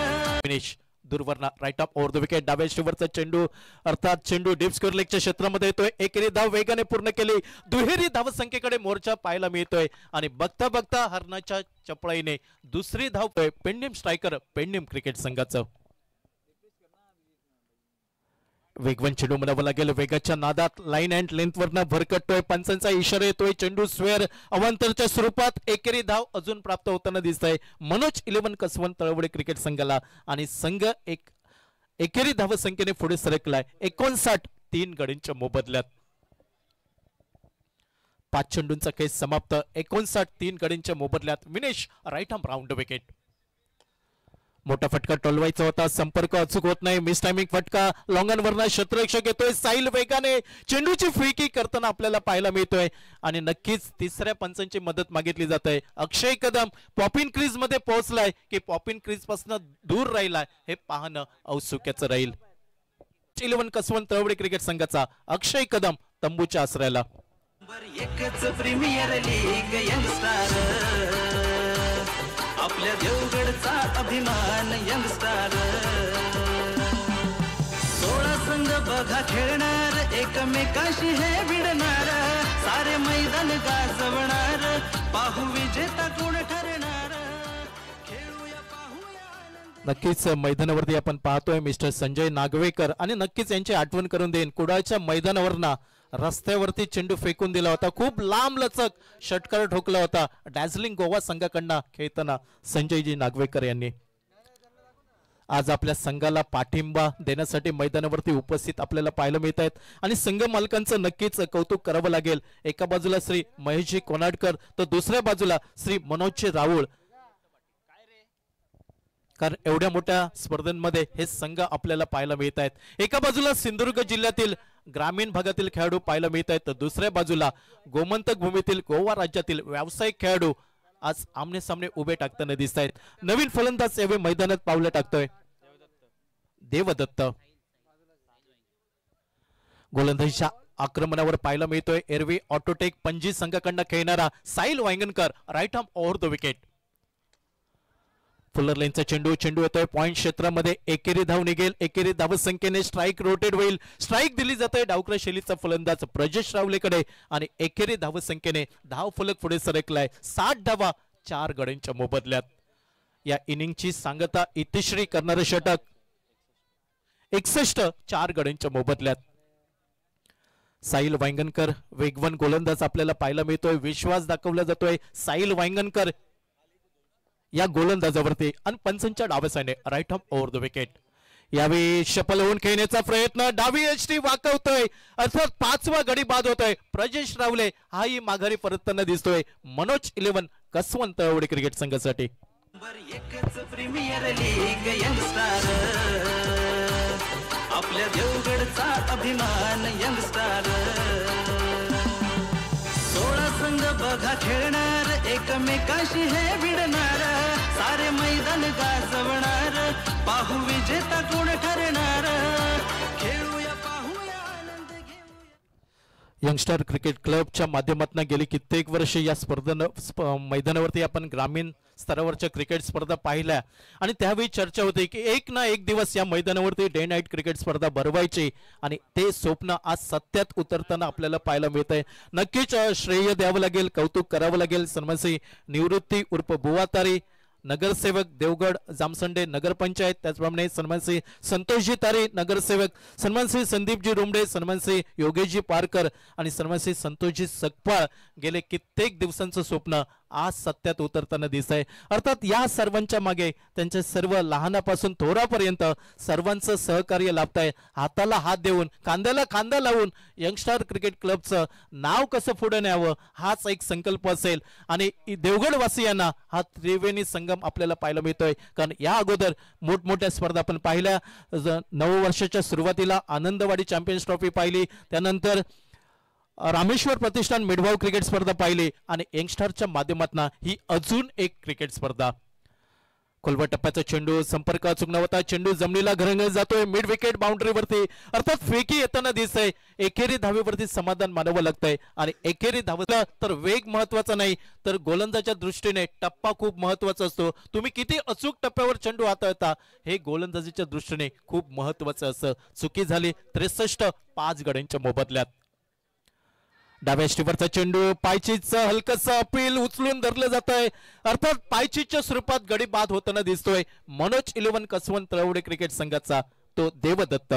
फिनिश दूरवरना right off over the wicket. डाव्या शिवरचा चेंडू अर्थात चेंडू डीप स्कोर लेगच्या क्षेत्रामध्ये येतोय. एकेरी धाव वेगाने पूर्ण केली. दुहेरी धावसंख्येकडे मोर्चा पाहायला मिळतोय आणि बघता बघता हरणाच्या चपळाईने दुसरी धाव पेंडियम स्ट्रायकर पेंडियम क्रिकेट संघाचं. वेगवान चेंडू म्हणावं लागेल. वेगाच्या नादात लाईन अँड लेंथ वरनं भरकटतोय. पंचांचा इशारा येतोय. चेंडू स्क्वेअर अवांतरच्या स्वरूपात एकेरी धाव अजून प्राप्त होताना दिसत आहे मनोज 11 कसवंत तळवडे क्रिकेट संघाला आणि संघ एकेरी धाव संख्येने पुढे सरकलाय 59 3 गड्यांच्या मोबदल्यात. 5 चेंडूंचा खेळ समाप्त 59 3 गड्यांच्या मोबदल्यात. Vinesh right arm round wicket. मोठा फटका टोलवायचा होता. संपर्क अचूक होत नाही. मिस टायमिंग फटका. लॉंगनवरनं क्षेत्ररक्षक येतोय. साईल वेगाने चेंडूची फिरकी करताना आपल्याला पाहायला मिळतोय आणि नक्कीच तिसऱ्या पंचांची मदत मागितली जात आहे. अक्षय कदम पॉपिन क्रीज मध्ये पोहोचलाय की पॉपिन क्रीज पासून दूर राहिलाय हे पाहणं औत्सुक्याचं राहील. 11 कसवंत तळवडे क्रिकेट संघाचा अक्षय कदम तंबूच्या आसऱ्याला. एकच प्रीमियर लीग यंगस्टार आपल्या देवगडचा अभिमान यंगस्टार. 16 संघ बघा खेळणार एकमेकाशी हे भिडणार सारे मैदान गाजवणार पाहू विजेता कोण ठरणार. खेळूया पाहूया. नक्कीच मैदानावरती आपण पाहतोय मिस्टर संजय नागवेकर आणि नक्कीच यांची आठवण करून देईन. कुडाळच्या मैदानावरना रस्त्यावरती चेंडू फेकून दिला होता. खूप लांब लचक षटकार ठोकला होता डॅझलिंग गोवा संघाकडनं खेळताना संजयजी नागवेकर यांनी. आज आपल्या संघाला पाठिंबा देण्यासाठी मैदानावरती उपस्थित आपल्याला पाहायला मिळत आहेत आणि संघ मालकांचं नक्कीच कौतुक करावं लागेल. एका बाजूला श्री महेशजी कोनाडकर तर दुसऱ्या बाजूला श्री मनोजजी राऊळ. कारण एवढ्या मोठ्या स्पर्धेमध्ये हे संघ आपल्याला पाहायला मिळत आहेत. एका बाजूला सिंधुदुर्ग जिल्ह्यातील ग्रामीण भागातील खेळाडू पाहायला मिळत आहेत तर दुसऱ्या बाजूला गोमंतक भूमीतील गोवा राज्यातील व्यावसायिक खेळाडू आज आमने सामने उभे टाकताना दिसत आहेत. नवीन फलंदाज यावेळी मैदानात पावलं टाकतोय देवदत्त. गोलंदाजीच्या आक्रमणावर पाहायला मिळतोय एरवी ऑटोटेक पणजी संघाकडनं खेळणारा Sahil Wangankar right arm over the wicket. Fuller लेनचा चेंडू येतोय पॉइंट क्षेत्रामध्ये. एकेरी धाव निघेल. एकेरी धाव संख्येने स्ट्राइक रोटेट होईल. स्ट्राइक दिली जाते डावखळ शैलीचा फलंदाज प्रजेश रावलेकडे आणि एकेरी धाव संख्येने धाव फलक पुढे सरकलाय 60 धावा 4 गड्यांच्या मोबदल्यात. या इनिंगची सांगता इतिश्री करणारे षटक 61 4 गड्यांच्या मोबदल्यात. साहिल वांगणकर वेगवान गोलंदाज आपल्याला पाहायला मिळतोय. विश्वास दाखवला जातोय साहिल वांगणकर या गोलंदाजावरती आणि पंचांच्या डाव्या साईडने right arm over the wicket. यावेळी शपल होऊन खेळण्याचा प्रयत्न डावी एचटी वाकवतोय अर्थात 5वा गडी बाद होतोय. प्रजेश रावले हाही माघारी परतताना दिसतोय मनोज 11 कसवंत तळवडे क्रिकेट संघासाठी. प्रीमियर लीग यंगस्टार आपल्या देवगडचा अभिमान यंगस्टार 16 संघ बघा खेळणार एकमेकाशी हे भिडणार सारे मैदान गाजवणार पाहू विजेता कोण ठरणार खेळूया पाहूया आनंद घेऊया. यंगस्टर क्रिकेट क्लबच्या माध्यमातून गेली कित्येक वर्षे या मैदानावरती आपण ग्रामीण स्तरावरच्या क्रिकेट स्पर्धा पाहिल्या आणि त्यावेळी चर्चा होती की एक ना एक दिवस या मैदानावरती डे नाईट क्रिकेट स्पर्धा भरवायची आणि ते स्वप्न आज सत्यात उतरताना आपल्याला पाहायला मिळतंय. नक्कीच श्रेय द्यावं लागेल, कौतुक करावं लागेल सन्मानसी निवृत्ती उर्फ बुवातारी नगरसेवक देवगड जामसंडे नगरपंचायत, त्याचप्रमाणे सन्मानसी संतोषजी तारी नगरसेवक, सन्मानसी संदीपजी रुमडे, सन्मानसी योगेशजी पारकर आणि सन्मानसी संतोषजी सकपाळ गेले कित्येक दिवसांचं स्वप्न आज सत्यात उतरताना दिसत आहे. अर्थात या सर्वांच्या मागे त्यांचे सर्व लहानापासून थोरापर्यंत सर्वांचं सहकार्य लाभत आहे. हाताला हात देऊन खांद्याला खांदा लावून यंगस्टर क्रिकेट क्लबचं नाव कसं पुढे न्यावं हाच एक संकल्प असेल आणि देवगड वासियांना हा त्रिवेणी संगम आपल्याला पाहायला मिळतोय. कारण या अगोदर मोठमोठ्या स्पर्धा आपण पाहिल्या. नववर्षाच्या सुरुवातीला आनंदवाडी चॅम्पियन्स ट्रॉफी पाहिली, त्यानंतर रामेश्वर प्रतिष्ठान मिडभाव क्रिकेट स्पर्धा पाहिली आणि यंगस्टरच्या माध्यमातून ही अजून एक क्रिकेट स्पर्धा. खोलवर टप्प्याचा चेंडू संपर्क चुकणवता चेंडू जमिनीला घरंगळत जातोय मिड विकेट बाउंड्रीवरती अर्थात फेकी येताना दिसतंय. एकेरी धावेवरती समाधान मानावं लागतंय आणि एकेरी धावला तर वेग महत्वाचा नाही तर गोलंदाजाच्या दृष्टीने टप्पा खूप महत्वाचा असतो. तुम्ही किती अचूक टप्प्यावर चेंडू हाताळता हे गोलंदाजीच्या दृष्टीने खूप महत्वाचं असं. चुकी झाली 63 5 गड्यांच्या मोबदल्यात. डाव्या स्टीवरचा चेंडू पायचीचं हलकस अपील उचलून धरलं जात आहे. अर्थात पायचीच्या स्वरूपात गडी बाद होताना दिसतोय मनोज 11 कसवंत तळवडे क्रिकेट संघाचा तो देवदत्त.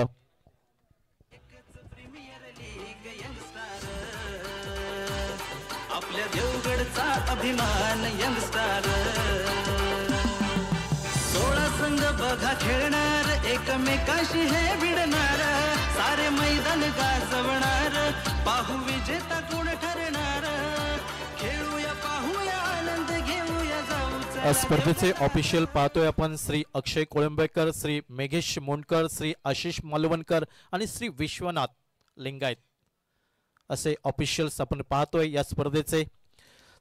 आपल्या देवगडचा अभिमान यंगस्टार 16 संघ बघा खेळणार एकमेकाशी हे भिडणार सारे मैदान गाजवणार पाहू विजेता कोण ठरणार खेळूया पाहूया आनंद घेऊया जाऊ. स्पर्धेचे ऑफिशियल पाहतोय आपण श्री अक्षय कोळंबेकर, श्री मेघेश मोंडकर, श्री आशिष मालवणकर आणि श्री विश्वनाथ लिंगायत असे ऑफिशियल्स आपण पाहतोय. या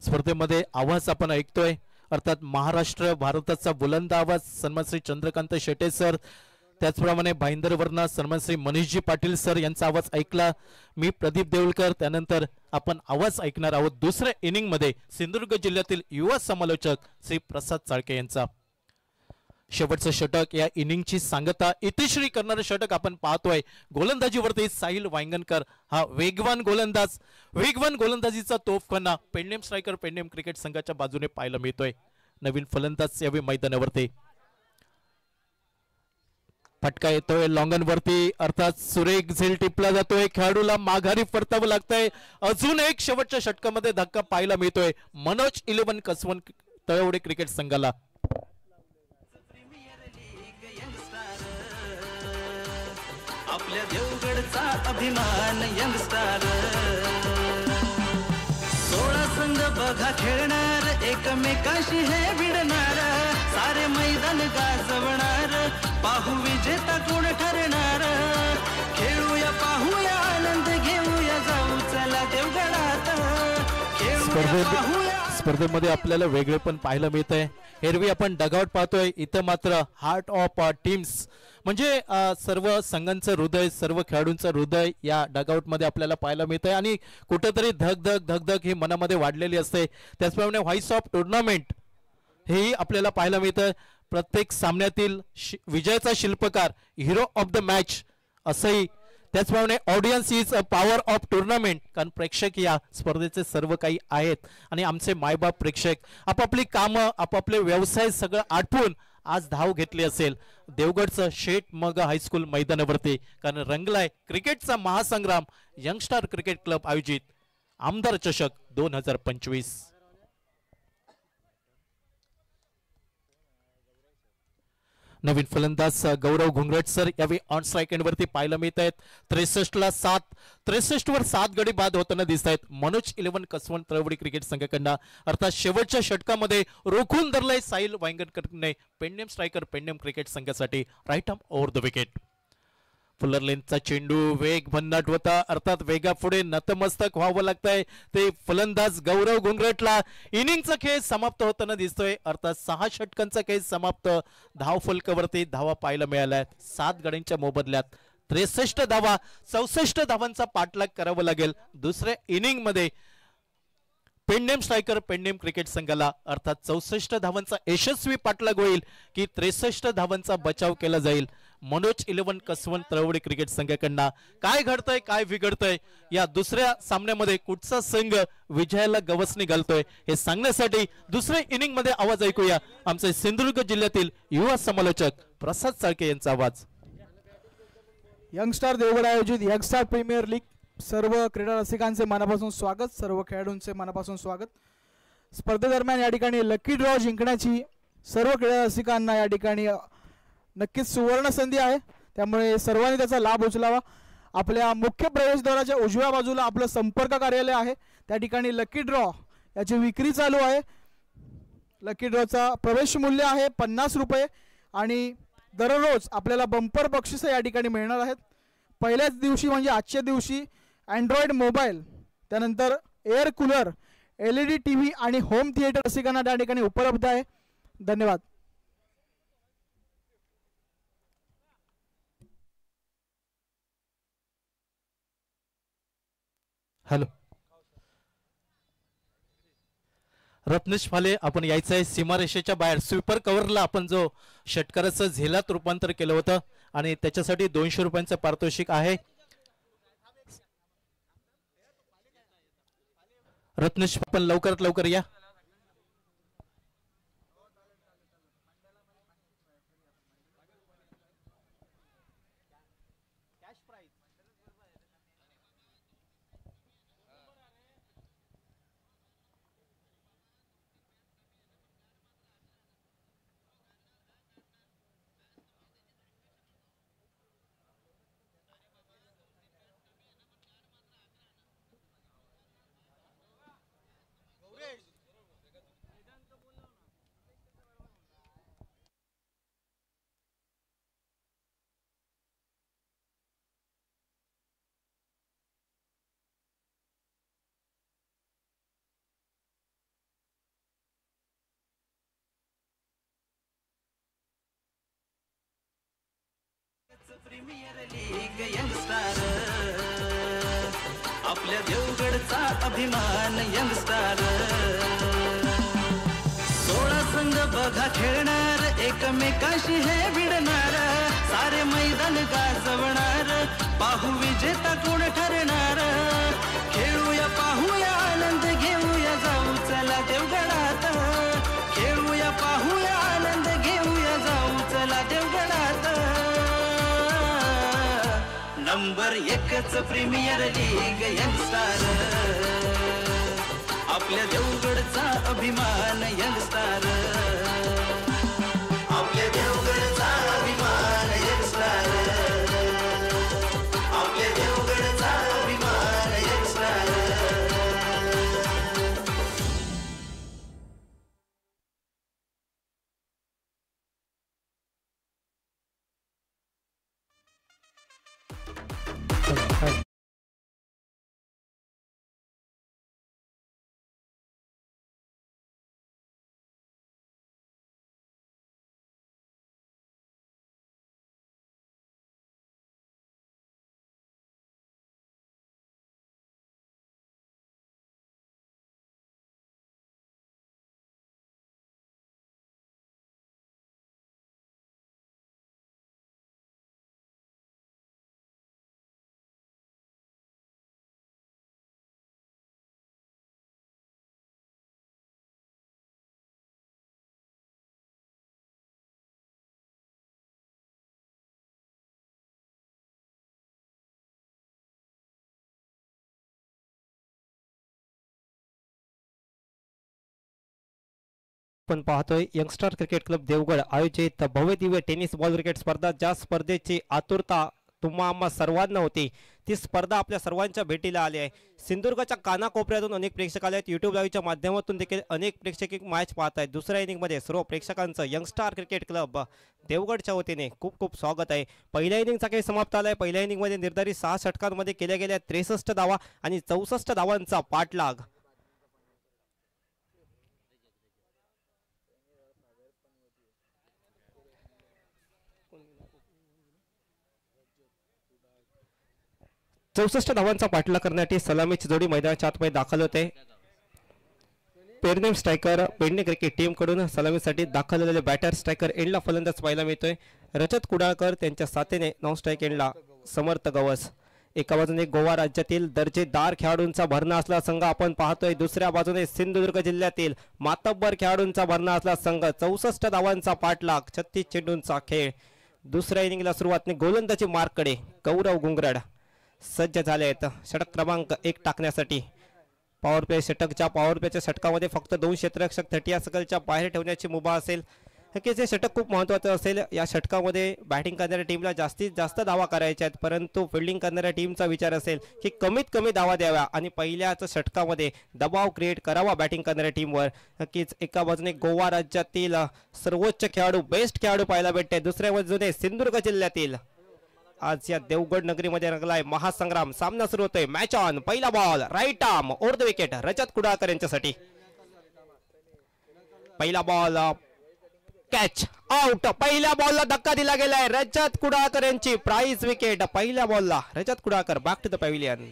स्पर्धेमध्ये आवाज आपण ऐकतोय अर्थात महाराष्ट्र भारताचा बुलंद आवाज सन्मान श्री चंद्रकांत शेटे सर, त्याचप्रमाणे भाईंदरवरना सन्मान श्री मनीषजी पाटील सर यांचा आवाज ऐकला. मी प्रदीप देऊळकर. त्यानंतर आपण आवाज ऐकणार आहोत दुसऱ्या इनिंग मध्ये सिंधुदुर्ग जिल्ह्यातील युवा समालोचक श्री प्रसाद चाळके यांचा. शेवटचं षटक या इनिंगची सांगता इतिश्री करणारे षटक आपण पाहतोय. गोलंदाजीवरती साहिल वांगणकर हा वेगवान गोलंदाजीचा तोफखाना पेंडेम स्ट्रायकर पेंडेम क्रिकेट संघाच्या बाजूने पाहायला मिळतोय. नवीन फलंदाज यावेळी मैदानावरती फटका येतोय लॉंगन वरती अर्थात सुरेख झेल टिपला जातोय. खेळाडूला माघारी परतावं लागतंय. अजून एक शेवटच्या षटकामध्ये धक्का पाहायला मिळतोय मनोज 11 कसवंत तळवडे क्रिकेट संघाला. आपल्या देवगडचा अभिमान यंगस्टार 16 संघ बघा खेळणार एकमेकाशी हे भिडणार सारे मैदान गाजवणार पाहू विजेता कोण ठरणार खेळूया पाहूया आनंद घेऊया जाऊ चला देवगडात खेळूया पाहूया. स्पर्धेमध्ये आपल्याला वेगळे पण पाहायला मिळत आहे. एरवी आपण डगआउट पाहतोय, इथं मात्र हार्ट ऑफ टीम्स म्हणजे सर्व संघांचं हृदय सर्व खेळाडूंचं हृदय या डगआउट मध्ये आपल्याला पाहायला मिळत आहे आणि कुठेतरी धगधग ही मनामध्ये वाढलेली असते. त्याचप्रमाणे व्हॉइस ऑफ टुर्नामेंट हेही आपल्याला पाहायला मिळतं. प्रत्येक सामन्यातील विजयाचा शिल्पकार हिरो ऑफ द मॅच असंही त्याचप्रमाणे audience is a power of tournament, कारण प्रेक्षक या स्पर्धेचे सर्व काही आहेत आणि आमचे मायबाप प्रेक्षक आपापली कामं आपापले व्यवसाय सगळं आटपून आज धाव घेतली असेल देवगडचं शेठ मग हायस्कूल मैदानावरती, कारण रंगलाय क्रिकेटचा महासंग्राम यंगस्टार क्रिकेट क्लब आयोजित आमदार चषक 2025. नवीन फलंदाज गौरव घुंगरट सर यावेळी ऑन स्ट्राइक एंडवरती पाहायला मिळत आहेत. 63 वर 7 गडी बाद होताना दिसत आहेत. मनोज 11 कसवण तळवडी क्रिकेट संघाकडनं अर्थात शेवटच्या षटकामध्ये रोखून धरलाय साहिल वांगणकरने पेंडेम स्ट्रायकर पेंडेम क्रिकेट संघासाठी right arm over the wicket. Fuller लेनचा चेंडू वेग भन्नाट होता, अर्थात वेगापुढे नतमस्तक व्हावं लागतंय ते फलंदाज गौरव घुंगरटला. इनिंगचा खेळ समाप्त होताना दिसतोय, अर्थात 6 षटकांचा खेळ समाप्त. धाव फलकावरती धावा पाहायला मिळाल्या 7 गड्यांच्या मोबदल्यात 63 धावा. 64 धावांचा पाठलाग करावा लागेल दुसऱ्या इनिंग मध्ये पेंडेम स्ट्रायकर पेंडेम क्रिकेट संघाला, अर्थात 64 धावांचा यशस्वी पाठलाग होईल की 63 धावांचा बचाव केला जाईल. मनोज 11 कसवण तळवडी क्रिकेट संघाकडनं काय घडतंय काय बिघडतंय या दुसऱ्या सामन्यामध्ये कुठचा संघ विजयाला गवसणी घालतोय हे सांगण्यासाठी दुसऱ्या इनिंग मध्ये आवाज ऐकूया आमचे सिंधुदुर्ग जिल्ह्यातील युवा समालोचक प्रसाद चाळके यांचा आवाज. यंगस्टार देवगड आयोजित यंगस्टार प्रीमियर लीग सर्व क्रीडा रसिकांचे मनापासून स्वागत, सर्व खेळाडूंचे मनापासून स्वागत. स्पर्धेदरम्यान या ठिकाणी लकी ड्रॉ जिंकण्याची सर्व क्रीडा रसिकांना या ठिकाणी नक्कीच सुवर्ण संधी आहे, त्यामुळे सर्वांनी त्याचा लाभ उचलावा. आपल्या मुख्य प्रवेशद्वाराच्या उजव्या बाजूला आपलं संपर्क कार्यालय आहे, त्या ठिकाणी लकी ड्रॉ याची विक्री चालू आहे. लकी ड्रॉचा प्रवेश मूल्य आहे 50 रुपये आणि दररोज आपल्याला बंपर बक्षीस या ठिकाणी मिळणार आहेत. पहिल्याच दिवशी म्हणजे आजच्या दिवशी अँड्रॉइड मोबाईल, त्यानंतर एअर कूलर, LED TV आणि होम थिएटर रसिकांना त्या ठिकाणी उपलब्ध आहे. धन्यवाद. हॅलो रत्नेश फाले, आपण यायचं आहे सीमारेषेच्या बाहेर. स्वीपर कव्हरला आपण जो षटकाराचं झेलात रूपांतर केलं होतं आणि त्याच्यासाठी 200 रुपयांचं पारितोषिक आहे. रत्नेश आपण लवकरात लवकर या. प्रीमियर लीग यंगस्टार, आपल्या देवगडचा अभिमान यंगस्टार. 16 संघ बघा खेळणार, एकमेकाशी हे भिडणार, सारे मैदान गाजवणार, पाहू विजेता कोण ठरणार. खेळूया पाहूया आनंद घेऊया जाऊ चला देवगडात, खेळूया पाहूया आनंद घेऊया जाऊ चला देवगडात. नंबर 1च प्रीमियर लीग यंगस्टार, आपल्या देवगडचा अभिमान यंगस्टार, आपल्या देवगडचा अभिमान यंगस्टार, आपल्या देवगडचा अभिमान यंगस्टार. आपण पाहतोय यंगस्टर क्रिकेट क्लब देवगड आयोजित भव्य दिव्य टेनिस बॉल क्रिकेट स्पर्धा, ज्या स्पर्धेची आतुरता तुम्हा आम्हा सर्वांना होती, ती स्पर्धा आपल्या सर्वांच्या भेटीला आली आहे. सिंधुदुर्गच्या कानाकोपऱ्यातून अनेक प्रेक्षक आले आहेत. यूट्यूब लाईव्हच्या माध्यमातून देखील अनेक प्रेक्षक मॅच पाहत आहेत. दुसऱ्या इनिंगमध्ये सर्व प्रेक्षकांचं यंगस्टार क्रिकेट क्लब देवगडच्या वतीने खूप खूप स्वागत आहे. पहिल्या इनिंगचा खेळ समाप्त आला आहे. पहिल्या इनिंगमध्ये निर्धारित 6 षटकांमध्ये केल्या गेल्या 63 धावा आणि 64 धावांचा पाठलाग. चौसष्ट धावांचा पाठलाग करण्यासाठी सलामीची जोडी मैदानाच्या आतमध्ये दाखल होते. Pernem striker Pedne cricket team कडून सलामीसाठी दाखल झालेले बॅटर स्ट्रायकर एंडला फलंदाज पाहायला मिळतोय. रजत कुडाळकर त्यांच्या साथीने नॉन स्ट्राईक एंडला समर्थ गवस. एका बाजूने गोवा राज्यातील दर्जेदार खेळाडूंचा भरणा असला संघ आपण पाहतोय, दुसऱ्या बाजूने सिंधुदुर्ग जिल्ह्यातील मातब्बर खेळाडूंचा भरणा असला संघ. 64 धावांचा पाठलाग, 36 चेंडूंचा खेळ. दुसऱ्या इनिंगला सुरुवातने गोलंदाजी मार्ककडे गौरव गुंगरड सज्ज झाले आहेत षटक क्रमांक 1 टाकण्यासाठी. पॉवर प्ले षटकच्या पॉवर प्लेच्या षटकामध्ये फक्त 2 क्षेत्ररक्षक 30 या सकलच्या बाहेर ठेवण्याची मुभा असेल. नक्कीच हे षटक खूप महत्त्वाचं असेल. या षटकामध्ये बॅटिंग करणाऱ्या टीमला जास्तीत जास्त धावा करायच्या आहेत, परंतु फिल्डिंग करणाऱ्या टीमचा विचार असेल की कमीत कमी धावा द्याव्या आणि पहिल्याच षटकामध्ये दबाव क्रिएट करावा बॅटिंग करणाऱ्या टीमवर. नक्कीच एका बाजूने गोवा राज्यातील सर्वोच्च खेळाडू, बेस्ट खेळाडू पाहायला भेटते, दुसऱ्या बाजूने सिंधुदुर्ग जिल्ह्यातील आज या देवगड नगरीमध्ये रंगलाय महासंग्राम. सामना सुरू होतोय. Match on. पहिला ball right arm over the wicket Rajat Kudalkar यांच्यासाठी. पहिला बॉल कॅच आउट. पहिल्या बॉलला धक्का दिला गेलाय. रजत कुडाळकर यांची प्राइज विकेट. पहिल्या बॉलला Rajat Kudalkar back to the pavilion.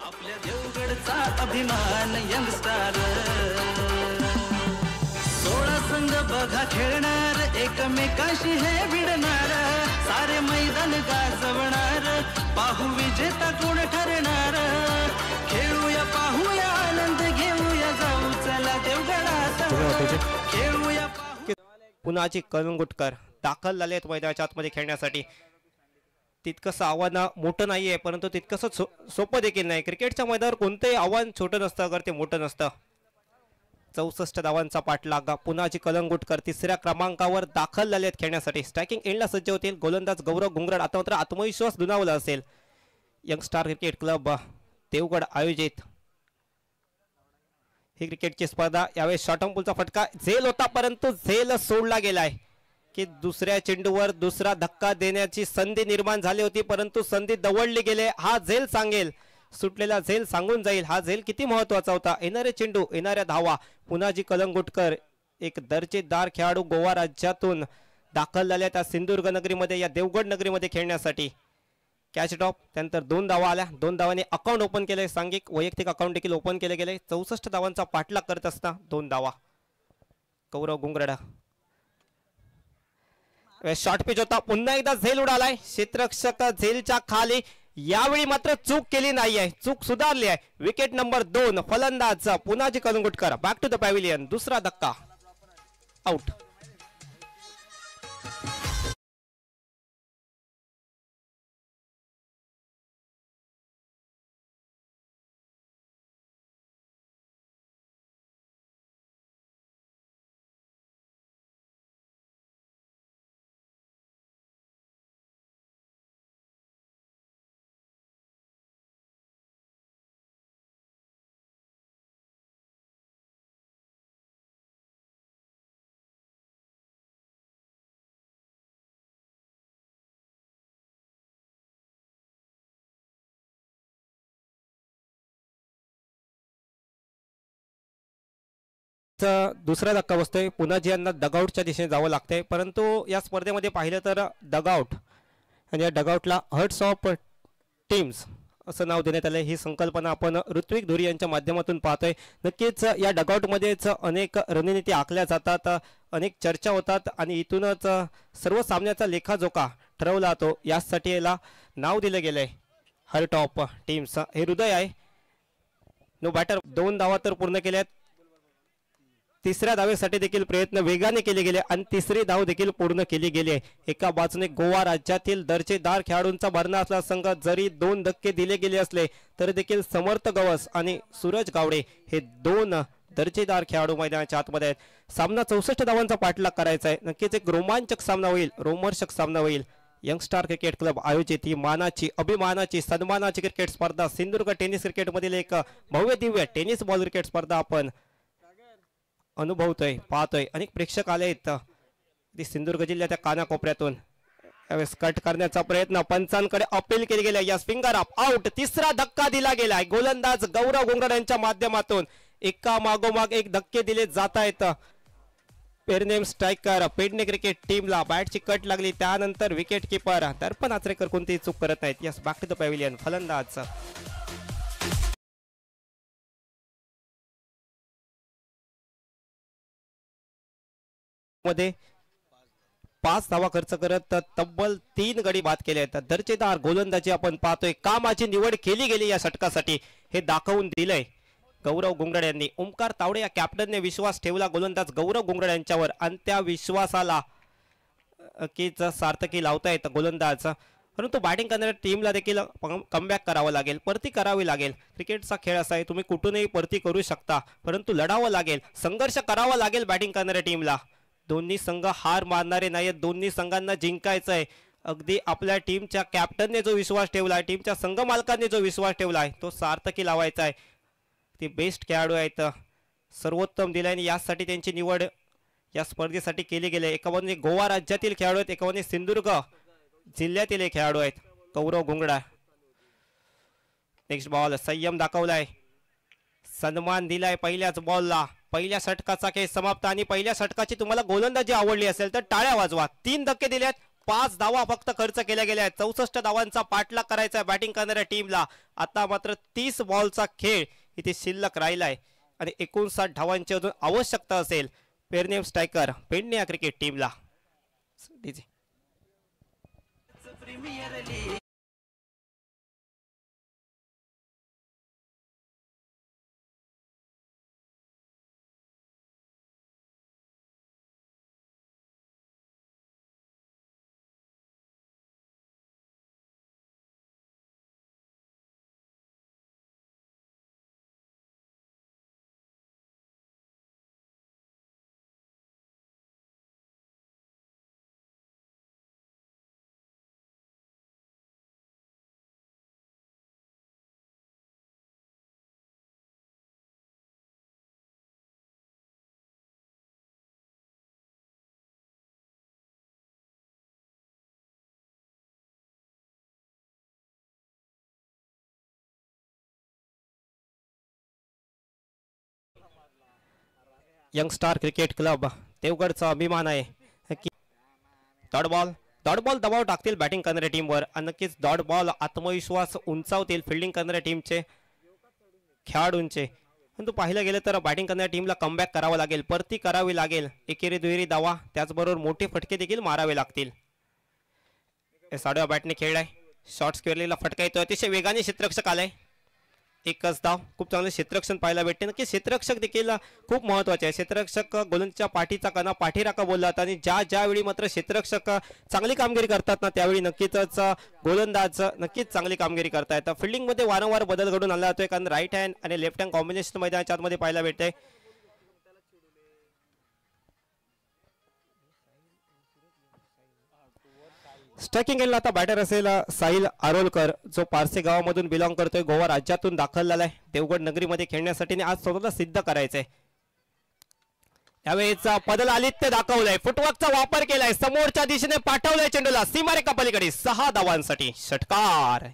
आपल्या देवगडचा अभिमान यंगस्टार. 16 संघ बघा खेळणार, एकमेकाशी हे भिडणार, सारे मैदान गाजवणार, पाहू विजेता कोण ठरणार. खेळूया पाहूया आनंद घेऊया, जाऊ चला देवगडात खेळूया. पुन्हाची कलंगुटकर दाखल झाले आहेत मैदानाच्या आतमध्ये खेळण्यासाठी. तितकंसं आव्हान मोठं नाहीये, परंतु तितकंसं सोपं देखील नाही. क्रिकेटच्या मैदानावर कोणतंही आव्हान छोटं नसतं अगर ते मोठं नसतं. 64 धावांचा पाठलाग. पुन्हाची कलंगुटकर तिसऱ्या क्रमांकावर दाखल झाले आहेत खेळण्यासाठी. स्ट्रायकिंग एंडला सज्ज होतील गोलंदाज गौरव गुंगरड. आता मात्र आत्मविश्वास दुणावला असेल. यंगस्टार क्रिकेट क्लब देवगड आयोजित ही क्रिकेटची स्पर्धा. यावेळेस शॉर्ट पुलचा फटका झेल होता, परंतु झेल सोडला गेलाय की दुसऱ्या चेंडूवर दुसरा धक्का देण्याची संधी निर्माण झाली होती, परंतु संधी दवडली गेले. हा झेल सांगेल, सुटलेला झेल सांगून जाईल हा झेल किती महत्वाचा होता. येणारे चेंडू, येणाऱ्या धावा. पुन्हाजी कलंगुटकर एक दर्जेदार खेळाडू गोवा राज्यातून दाखल झाल्या त्या सिंधुदुर्ग नगरीमध्ये, या देवगड नगरीमध्ये खेळण्यासाठी. कॅच ड्रॉप, त्यानंतर 2 धावा आल्या. 2 धावांनी अकाउंट ओपन केले. सांघिक वैयक्तिक अकाउंट देखील ओपन केले गेले. 64 धावांचा पाठलाग करत असता 2 धावा. गौरव गुंगरडा शॉर्ट पिच होता. पुन्हा एकदा झेल उडालाय. क्षेत्ररक्षक झेलच्या खाली. यावेळी मात्र चूक केली नाही आहे, चूक सुधारली आहे. Wicket number 2. फलंदाज पुन्हाजी Calangutkar back to the pavilion. दुसरा धक्का आउट. दुसरा धक्का बसतोय. पुन्हाजी यांना डगआउटच्या दिशेने जावं लागतंय, परंतु या स्पर्धेमध्ये पाहिलं तर डगआउट आणि या डगआउटला हर्ट्स ऑफ टीम्स असं नाव देण्यात आलं. ही संकल्पना आपण ऋत्विक धुरी यांच्या माध्यमातून पाहतोय. नक्कीच या डगआउटमध्येच अनेक रणनीती आखल्या जातात, अनेक चर्चा होतात आणि इथूनच सर्व सामन्याचा लेखाजोखा ठरवला जातो. यासाठी याला नाव दिलं गेलंय हर्ट ऑफ टीम्स. हे हृदय आहे. No batter. 2 धावा तर पूर्ण केल्यात. तिसऱ्या धावेसाठी देखील प्रयत्न वेगाने केले गेले आणि तिसरी धाव देखील पूर्ण केली गेली. एका बाजूने गोवा राज्यातील दर्जेदार खेळाडूंचा भरणा असला संघ, जरी 2 धक्के दिले गेले असले तरी देखील समर्थ गवस आणि सूरज गावडे हे 2 दर्जेदार खेळाडू मैदानाच्या आतमध्ये आहेत. सामना 64 धावांचा पाठलाग करायचा आहे. नक्कीच एक रोमांचक सामना होईल, रोमहर्षक सामना होईल. यंगस्टार क्रिकेट क्लब आयोजित ही मानाची, अभिमानाची, सन्मानाची क्रिकेट स्पर्धा सिंधुदुर्ग टेनिस क्रिकेट मधील एक भव्य दिव्य टेनिस बॉल क्रिकेट स्पर्धा आपण अनुभवतोय, पाहतोय. अनेक प्रेक्षक आले आहेत सिंधुदुर्ग जिल्ह्याच्या कानाकोपऱ्यातून. यावेळेस कट करण्याचा प्रयत्न, पंचांकडे अपील केली गेली. या फिंगर अप आउट, तिसरा धक्का दिला गेलाय. गोलंदाज गौरव गुंगड यांच्या माध्यमातून एका मागोमाग एक धक्के दिले जात आहेत. पेरनेम स्ट्रायकर पेडणे क्रिकेट टीमला बॅटची कट लागली. त्यानंतर विकेट किपर दर्पण आचरेकर कोणतीही चूक करत नाहीत. Yes, back to the pavilion. फलंदाज मध्ये 5 धावा खर्च करत तब्बल 3 गडी बाद केले आहेत. दर्जेदार गोलंदाजी आपण पाहतोय. कामाची निवड केली गेली या षटकासाठी हे दाखवून दिलंय गौरव गुंगड यांनी. ओमकार तावडे या कॅप्टनने विश्वास ठेवला गोलंदाज गौरव गुंगड यांच्यावर आणि त्या विश्वासाला कीच सार्थकी लावता येतं गोलंदाज. परंतु बॅटिंग करणाऱ्या टीमला देखील कमबॅक करावं लागेल, परती करावी लागेल. क्रिकेटचा खेळ असा आहे, तुम्ही कुठूनही परती करू शकता, परंतु लढावं लागेल, संघर्ष करावा लागेल बॅटिंग करणाऱ्या टीमला. दोन्ही संघ हार मानणारे नाहीत, दोन्ही संघांना जिंकायचं आहे. अगदी आपल्या टीमच्या कॅप्टनने जो विश्वास ठेवलाय, टीमच्या संघ मालकांनी जो विश्वास ठेवलाय तो सार्थकी लावायचा आहे. ते बेस्ट खेळाडू आहेत, सर्वोत्तम दिल्याने यासाठी त्यांची निवड या स्पर्धेसाठी केली गेली. एका बाजूने गोवा राज्यातील खेळाडू आहेत, एका बाजूने सिंधुदुर्ग जिल्ह्यातील खेळाडू आहेत. गौरव गुंगडा नेक्स्ट बॉल, संयम दाखवलाय, सन्मान दिलाय पहिल्याच बॉलला. पहिल्या षटकाचा खेळ समाप्त आणि पहिल्या षटकाची तुम्हाला गोलंदाजी आवडली असेल तर टाळ्या वाजवा. 3 धक्के दिलेत, 5 धावा फक्त खर्च केल्या गेल्या आहेत. 64 धावांचा पाठलाग करायचा आहे बॅटिंग करणाऱ्या टीमला. आता मात्र 30 बॉलचा खेळ इथे शिल्लक राहिलाय आणि 59 धावांची अजून आवश्यकता असेल पेरनेम स्ट्रायकर पेडणे या क्रिकेट टीमला. यंगस्टार क्रिकेट क्लब देवगडचा अभिमान आहे की डॉट बॉल दबाव टाकतील बॅटिंग करणाऱ्या टीमवर आणि नक्कीच डॉट बॉल आत्मविश्वास उंचावतील फिल्डिंग करणाऱ्या टीमचे खेळाडूंचे. परंतु पाहिलं गेलं तर बॅटिंग करणाऱ्या टीमला कमबॅक करावं लागेल, परती करावी लागेल. एकेरी दुहेरी धावा त्याचबरोबर मोठे फटके देखील मारावे लागतील. साडव्या बॅटने खेळलाय, शॉर्ट स्क्वेअरला फटका येतो, अतिशय वेगाने क्षेत्ररक्षक आलाय. एकच धाव, खूप चांगलं क्षेत्ररक्षण पाहायला भेटते. नक्की क्षेत्ररक्षक देखील खूप महत्वाचे आहे. क्षेत्ररक्षक गोलंदाजच्या पाठीचा कणा पाठीराखा बोलतात आणि ज्यावेळी मात्र क्षेत्ररक्षक चांगली कामगिरी करतात ना त्यावेळी नक्कीच गोलंदाज नक्कीच चांगली कामगिरी करतायत. फिल्डिंग मध्ये वारंवार बदल घडून आणला जातोय कारण राईट हँड आणि लेफ्ट हँड कॉम्बिनेशन मैदानाच्या आतमध्ये पाहायला भेटते. स्ट्रायकिंग एंडला आता बॅटर असेल साहिल आरोलकर, जो पारसे गावामधून बिलॉंग करतोय, गोवा राज्यातून दाखल झालाय देवगड नगरीमध्ये खेळण्यासाठी आज स्वतःला सिद्ध करायचंय. यावेळेचा बदल आलित्य दाखवलाय, फुटवर्कचा वापर केलाय, समोरच्या दिशेने पाठवलाय चेंडूला सीमारेखा पलीकडे 6 धावांसाठी षटकार.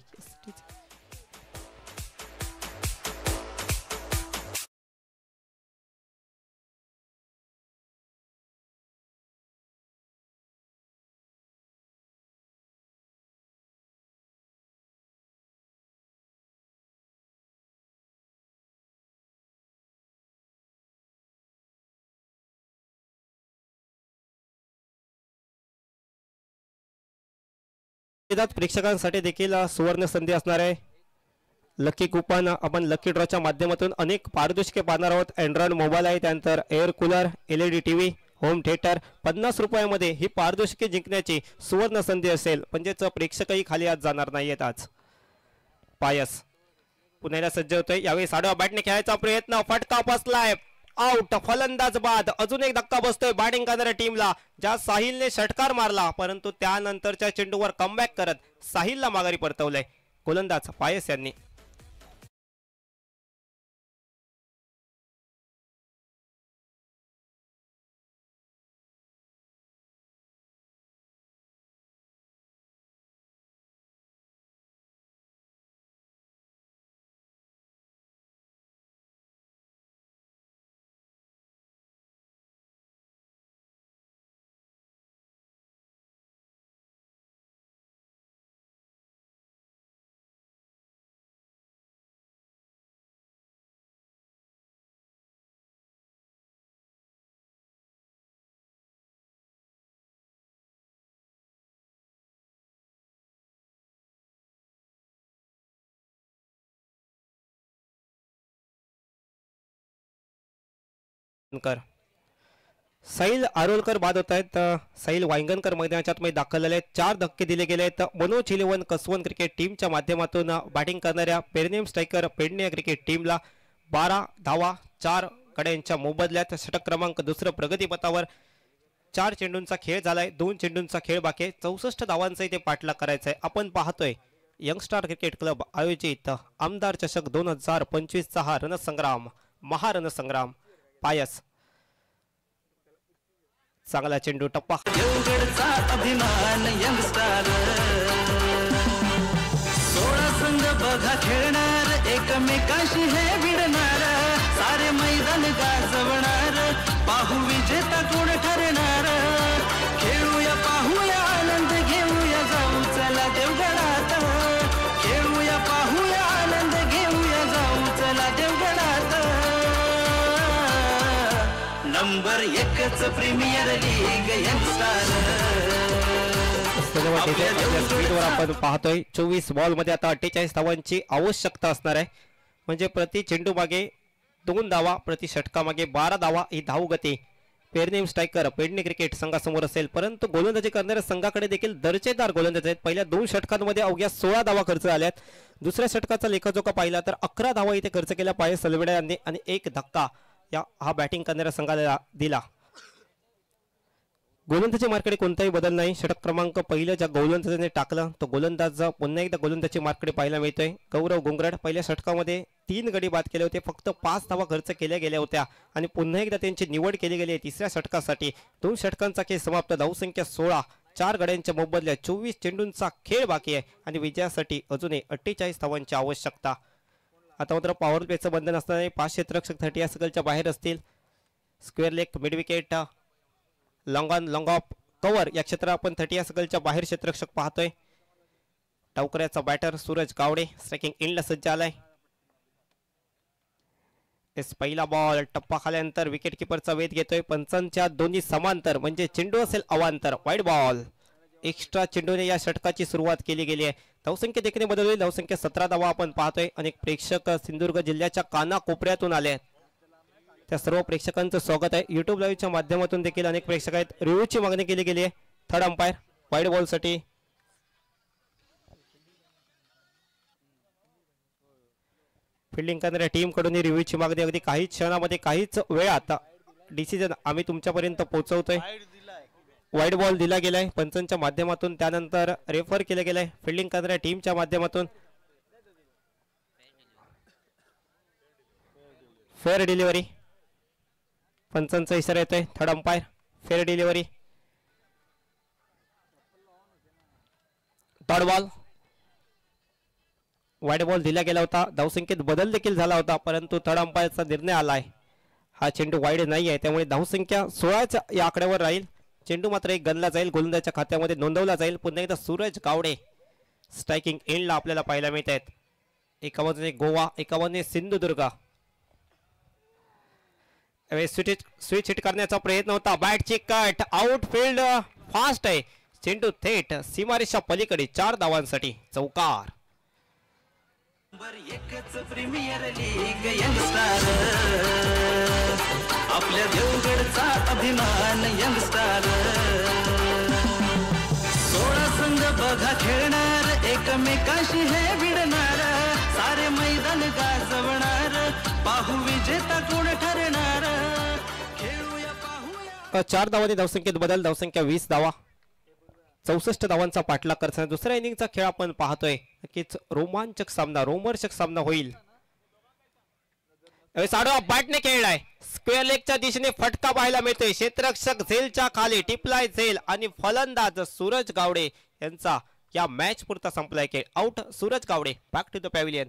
प्रेक्षकांसाठी देखील सुवर्ण संधी असणार आहे. लकी कुपन आपण लकी ड्रॉच्या माध्यमातून अनेक पारितोषिके पाहणार आहोत. अँड्रॉइड मोबाईल आहे, त्यानंतर air cooler, LED TV, home theatre. 50 रुपयामध्ये ही पारितोषिके जिंकण्याची सुवर्ण संधी असेल. म्हणजेच प्रेक्षकही खाली आज जाणार नाहीयेत. आज पायस पुण्याला सज्ज होतोय. यावेळी 6व्या बॅटने खेळायचा प्रयत्न, फटका बसलाय आउट. फलंदाज बाद. अजून एक धक्का बसतोय बॅटिंग करणाऱ्या टीमला. ज्या साहिलने षटकार मारला परंतु त्यानंतरच्या चेंडूवर कमबॅक करत साहिलला माघारी परतवलंय गोलंदाज पायस यांनी. साहिल आरोलकर बाद होत आहेत. साहिल वांगणकर मैदानाच्या आतमध्ये दाखल झाले आहेत. 4 धक्के दिले गेले आहेत. मनोज 11 कसवन क्रिकेट टीमच्या माध्यमातून बॅटिंग करणाऱ्या पेरनेम स्ट्रायकर पेडणे क्रिकेट टीमला 12 धावा 4 गड्यांच्या मोबदल्यात. षटक क्रमांक 2 प्रगतीपथावर. 4 चेंडूंचा खेळ झालाय. 2 चेंडूंचा खेळ बाकी आहे. 64 धावांचा इथे पाठलाग करायचा आहे. आपण पाहतोय यंगस्टार क्रिकेट क्लब आयोजित आमदार चषक 2025 चा हा रणसंग्राम महारणसंग्राम. पायस चांगला चेंडू टप्पा. देवगडचा अभिमान यंगस्टार 16 संघ बघा खेळणार एकमेकाशी हे भिडणार सारे मैदान गाजवणार पाहू विजेता कोण ठरणार खेळूया पाहूया आनंद घेऊया जाऊ चला देवगडात खेळूया पाहूया आनंद घेऊया जाऊ चला देवगडात. Number 1 premier league youngstar. स्पीडवर आपण पाहतोय 24 बॉल मध्ये आता 48 धावांची आवश्यकता असणार आहे. म्हणजे प्रति चेंडू मागे 2 धावा प्रति षटका मागे 12 धावा ही धावगती पेरनेम स्ट्रायकर पेडणे क्रिकेट संघासमोर असेल. परंतु गोलंदाजी करणाऱ्या संघाकडे देखील दर्जेदार गोलंदाज आहेत. पहिल्या 2 षटकांमध्ये अवघ्या 16 धावा खर्च झाल्यात. दुसऱ्या षटकाचा लेखाजोखा पाहिला तर 11 धावा इथे खर्च केल्या पायस सलवेडा यांनी आणि 1 धक्का हा बॅटिंग करणाऱ्या संघाला दिला. गोलंदाजी मार्कडे कोणताही बदल नाही. षटक क्रमांक पहिलं ज्या गोलंदाजाने टाकलं तो गोलंदाज पुन्हा एकदा गोलंदाजी मार्कडे पाहायला मिळतोय. गौरव गोंगरड पहिल्या षटकामध्ये 3 गडी बाद केले होते. फक्त 5 धावा खर्च केल्या गेल्या होत्या आणि पुन्हा एकदा त्यांची निवड केली गेली आहे तिसऱ्या षटकासाठी. 2 षटकांचा खेळ समाप्त. धावसंख्या 16. 4 गड्यांच्या मोबदल्यात 24 चेंडूंचा खेळ बाकी आहे आणि विजयासाठी अजूनही 48 धावांची आवश्यकता. आता मात्र पॉवर प्लेचं बंधन असणार आहे. 5 क्षेत्ररक्षक 30 या सर्कलच्या बाहेर असतील. Square leg mid wicket long on long of cover या क्षेत्रात आपण 30 या सर्कलच्या बाहेर क्षेत्ररक्षक पाहतोय. टावकऱ्याचा बॅटर सूरज गावडे स्ट्रायकिंग इनला सज्ज आलाय. पहिला बॉल टप्पा खाल्यानंतर विकेट किपरचा वेध घेतोय. पंचांच्या दोन्ही समांतर म्हणजे चेंडू असेल अवांतर. Wide ball. एक्स्ट्रा चेंडूने या षटकाची सुरुवात केली गेली आहे. धावसंख्या देखील बदलली. धावसंख्या 17 धावा आपण पाहतोय. अनेक प्रेक्षक सिंधुदुर्ग जिल्ह्याच्या कानाकोपऱ्यातून आले आहेत. त्या सर्व प्रेक्षकांचं स्वागत आहे. युट्यूब लाईव्हच्या माध्यमातून देखील अनेक प्रेक्षक आहेत. रिव्ह्यूची मागणी केली गेली आहे. थर्ड अंपायर वाईड बॉल साठी. फिल्डिंग करणाऱ्या टीम कडून ही रिव्ह्यूची मागणी अगदी काहीच क्षणामध्ये काहीच वेळात डिसिजन आम्ही तुमच्यापर्यंत पोहोचवतोय. वाईड बॉल दिला गेलाय पंचांच्या माध्यमातून. त्यानंतर रेफर केलं गेलंय फिल्डिंग करणाऱ्या टीमच्या माध्यमातून. फेअर डिलिव्हरी पंचांचा इशारा येतोय. Third umpire fair delivery. Third ball wide ball दिला गेला होता. धावसंख्येत बदल देखील झाला होता परंतु थर्ड अंपायरचा निर्णय आलाय. हा चेंडू वाईड नाही आहे त्यामुळे धावसंख्या 16च्या या आकड्यावर राहील. चेंडू मात्र एक गणला जाईल. गोलंदाजाच्या खात्यामध्ये नोंदवला जाईल. पुन्हा एकदा सूरज गावडे स्ट्रायकिंग एंडला आपल्याला पाहायला मिळत आहेत. एका बाजूने गोवा एका बाजूने सिंधुदुर्ग. स्विच हिट करण्याचा प्रयत्न होता. बॅटची कट आउटफील्ड फास्ट आहे. चेंडू थेट सीमारेषा पलीकडे 4 धावांसाठी चौकार. नंबर 1 प्रीमियर लीग यंगस्टार आपल्या देवगडचा अभिमान यंगस्टार 16 संघ बघा खेळणार एकमेकाशी हे भिडणार सारे मैदान गाजवणार पाहू विजेता कोण ठरणार खेळूया पाहूया 4 धावांनी धावसंख्येत बदल, धावसंख्या 20 धावा, 64 धावांचा पाठलाग करताना दुसऱ्या इनिंगचा खेळ आपण पाहतोय. नक्कीच रोमांचक सामना, रोमहर्षक सामना होईल. साडो बॅटने खेळलाय, स्क्वेअर लेगच्या दिशेने फटका पाहायला मिळतोय. क्षेत्ररक्षक झेलच्या खाली टिपलाय झेल आणि फलंदाज सूरज गावडे यांचा या मॅच पुरता संपलाय खेळ. Out Suraj Gawade. Back to the pavilion.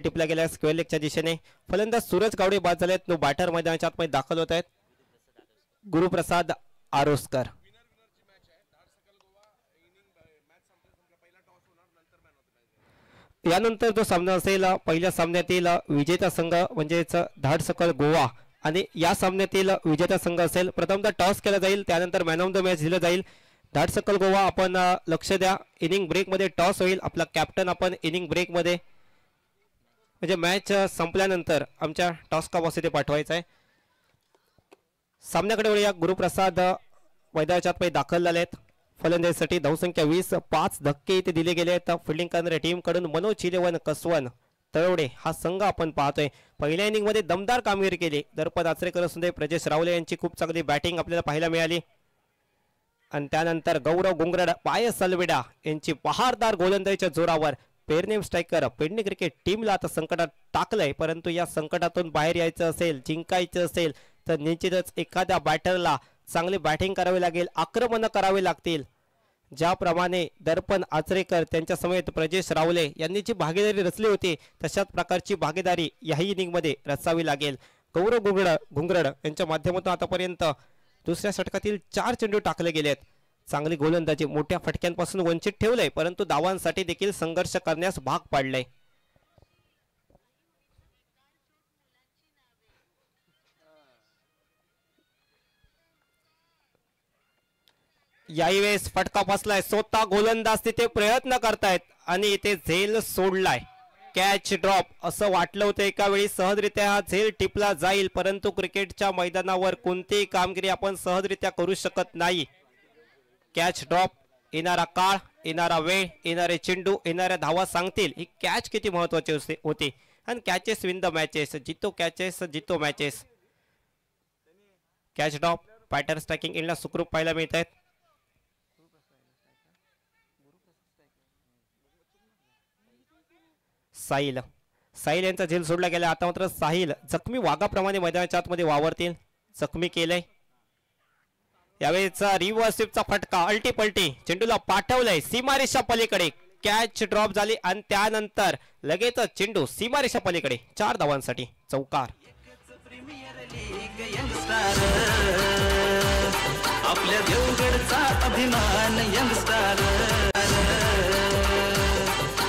टिपल्या गेल्या स्क्वेअर लेगच्या दिशेने फलंदाज सूरज गावडे बाद झालेत. नो बॅटर मैदानाच्या आतमध्ये दाखल होत आहेत. गुरुप्रसाद आरोस्कर. यानंतर जो सामना असेल पहिल्या सामन्यातील विजेता संघ म्हणजेच धाडसकल गोवा आणि या सामन्यातील विजेता संघ असेल. प्रथमतः टॉस केला जाईल, त्यानंतर मॅन ऑफ द मॅच दिलं जाईल. धाडसकल गोवा आपण लक्ष द्या, इनिंग ब्रेक मध्ये टॉस होईल. आपला कॅप्टन आपण इनिंग ब्रेक मध्ये म्हणजे मॅच संपल्यानंतर आमच्या टॉस का बॉस इथे पाठवायचा आहे. सामन्याकडे वळूया. गुरुप्रसाद मैदानाच्या आतमध्ये दाखल झाले आहेत. फलंदाजीसाठी धावसंख्या 20, 5 धक्के इथे दिले गेले आहेत. फिल्डिंग करणाऱ्या टीम कडून मनोज चिलेवन, कसवन, तळवडे हा संघ आपण पाहतोय. पहिल्या इनिंग मध्ये दमदार कामगिरी केली. दर्पण आचरेकर असून दे, प्रजेश रावले यांची खूप चांगली बॅटिंग आपल्याला पाहायला मिळाली. आणि त्यानंतर गौरव गुंगरड, पायस सलवेडा यांची बहारदार गोलंदाजीच्या जोरावर पेरनेम स्ट्रायकर पेडणे क्रिकेट टीमला आता संकटात टाकलंय. परंतु या संकटातून बाहेर यायचं असेल, जिंकायचं असेल तर निश्चितच एखाद्या बॅटरला चांगली बॅटिंग करावी लागेल, आक्रमण करावे लागतील. ज्याप्रमाणे दर्पण आचरेकर त्यांच्या समेत प्रजेश रावले यांनी जी भागीदारी रचली होती तशाच प्रकारची भागीदारी याही इनिंग मध्ये रचावी लागेल. गौरव घुंगरड यांच्या माध्यमातून आतापर्यंत दुसऱ्या षटकातील 4 चेंडू टाकले गेलेत. चांगली गोलंदाजी, मोठ्या फटक्यांपासून वंचित ठेवलंय, परंतु धावांसाठी देखील संघर्ष करण्यास भाग पाडलंय. यावेळेस फटका बसलाय. स्वतः गोलंदाज तिथे प्रयत्न करतायत आणि इथे झेल सोडलाय. कॅच ड्रॉप असं वाटलं होतं एका वेळी सहजरित्या हा झेल टिपला जाईल, परंतु क्रिकेटच्या मैदानावर कोणतीही कामगिरी आपण सहजरित्या करू शकत नाही. कॅच ड्रॉप, येणारा काळ, येणारा वेळ, येणारे चेंडू, येणाऱ्या धावा सांगतील ही कॅच किती महत्वाची होती. आणि कॅचेस विन द मॅचेस, जितो कॅचेस जितो matches. Catch drop, batter striking एंडला सुखरूप पाहायला मिळत आहेत. साहिल यांचा झेल सोडला गेला. आता मात्र साहिल जखमी वाघाप्रमाणे मैदानाच्या आतमध्ये वावरतील. जखमी केलंय. यावेळेचा रिव्हर्सिपचा फटका, अल्टी पलटी चेंडूला पाठवलंय सीमारेषा पलीकडे. कॅच ड्रॉप झाली आणि त्यानंतर लगेच चेंडू सीमारेषा पलीकडे. 4 धावांसाठी चौकार. आपल्या देवगडचा अभिमान यंगस्टार,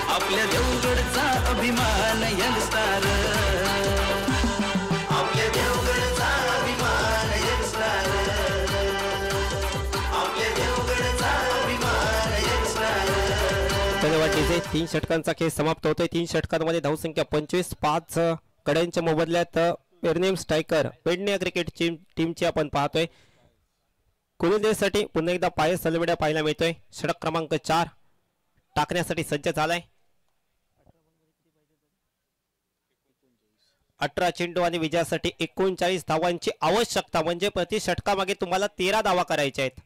आपल्या देवगडचा अभिमान यंगस्टार, आपल्या देवगडचा अभिमान यंगस्टार, आपल्या देवगडचा अभिमान यंगस्टार. धन्यवाद डीजे. 3 षटकांचा खेळ समाप्त होतोय. 3 षटकांमध्ये धावसंख्या 25, 5 कड्यांच्या मोबदल्यात पेरनेम स्ट्रायकर पेडणे क्रिकेट टीमची आपण पाहतोय. गोलंदाजीसाठी पुन्हा एकदा पायस सलवेडा पाहायला मिळतोय. षटक क्रमांक 4 टाकण्यासाठी सज्ज झालाय. 18 चेंडू आणि विजयासाठी 39 धावांची आवश्यकता, म्हणजे प्रति षटकामागे तुम्हाला 13 धावा करायच्या आहेत.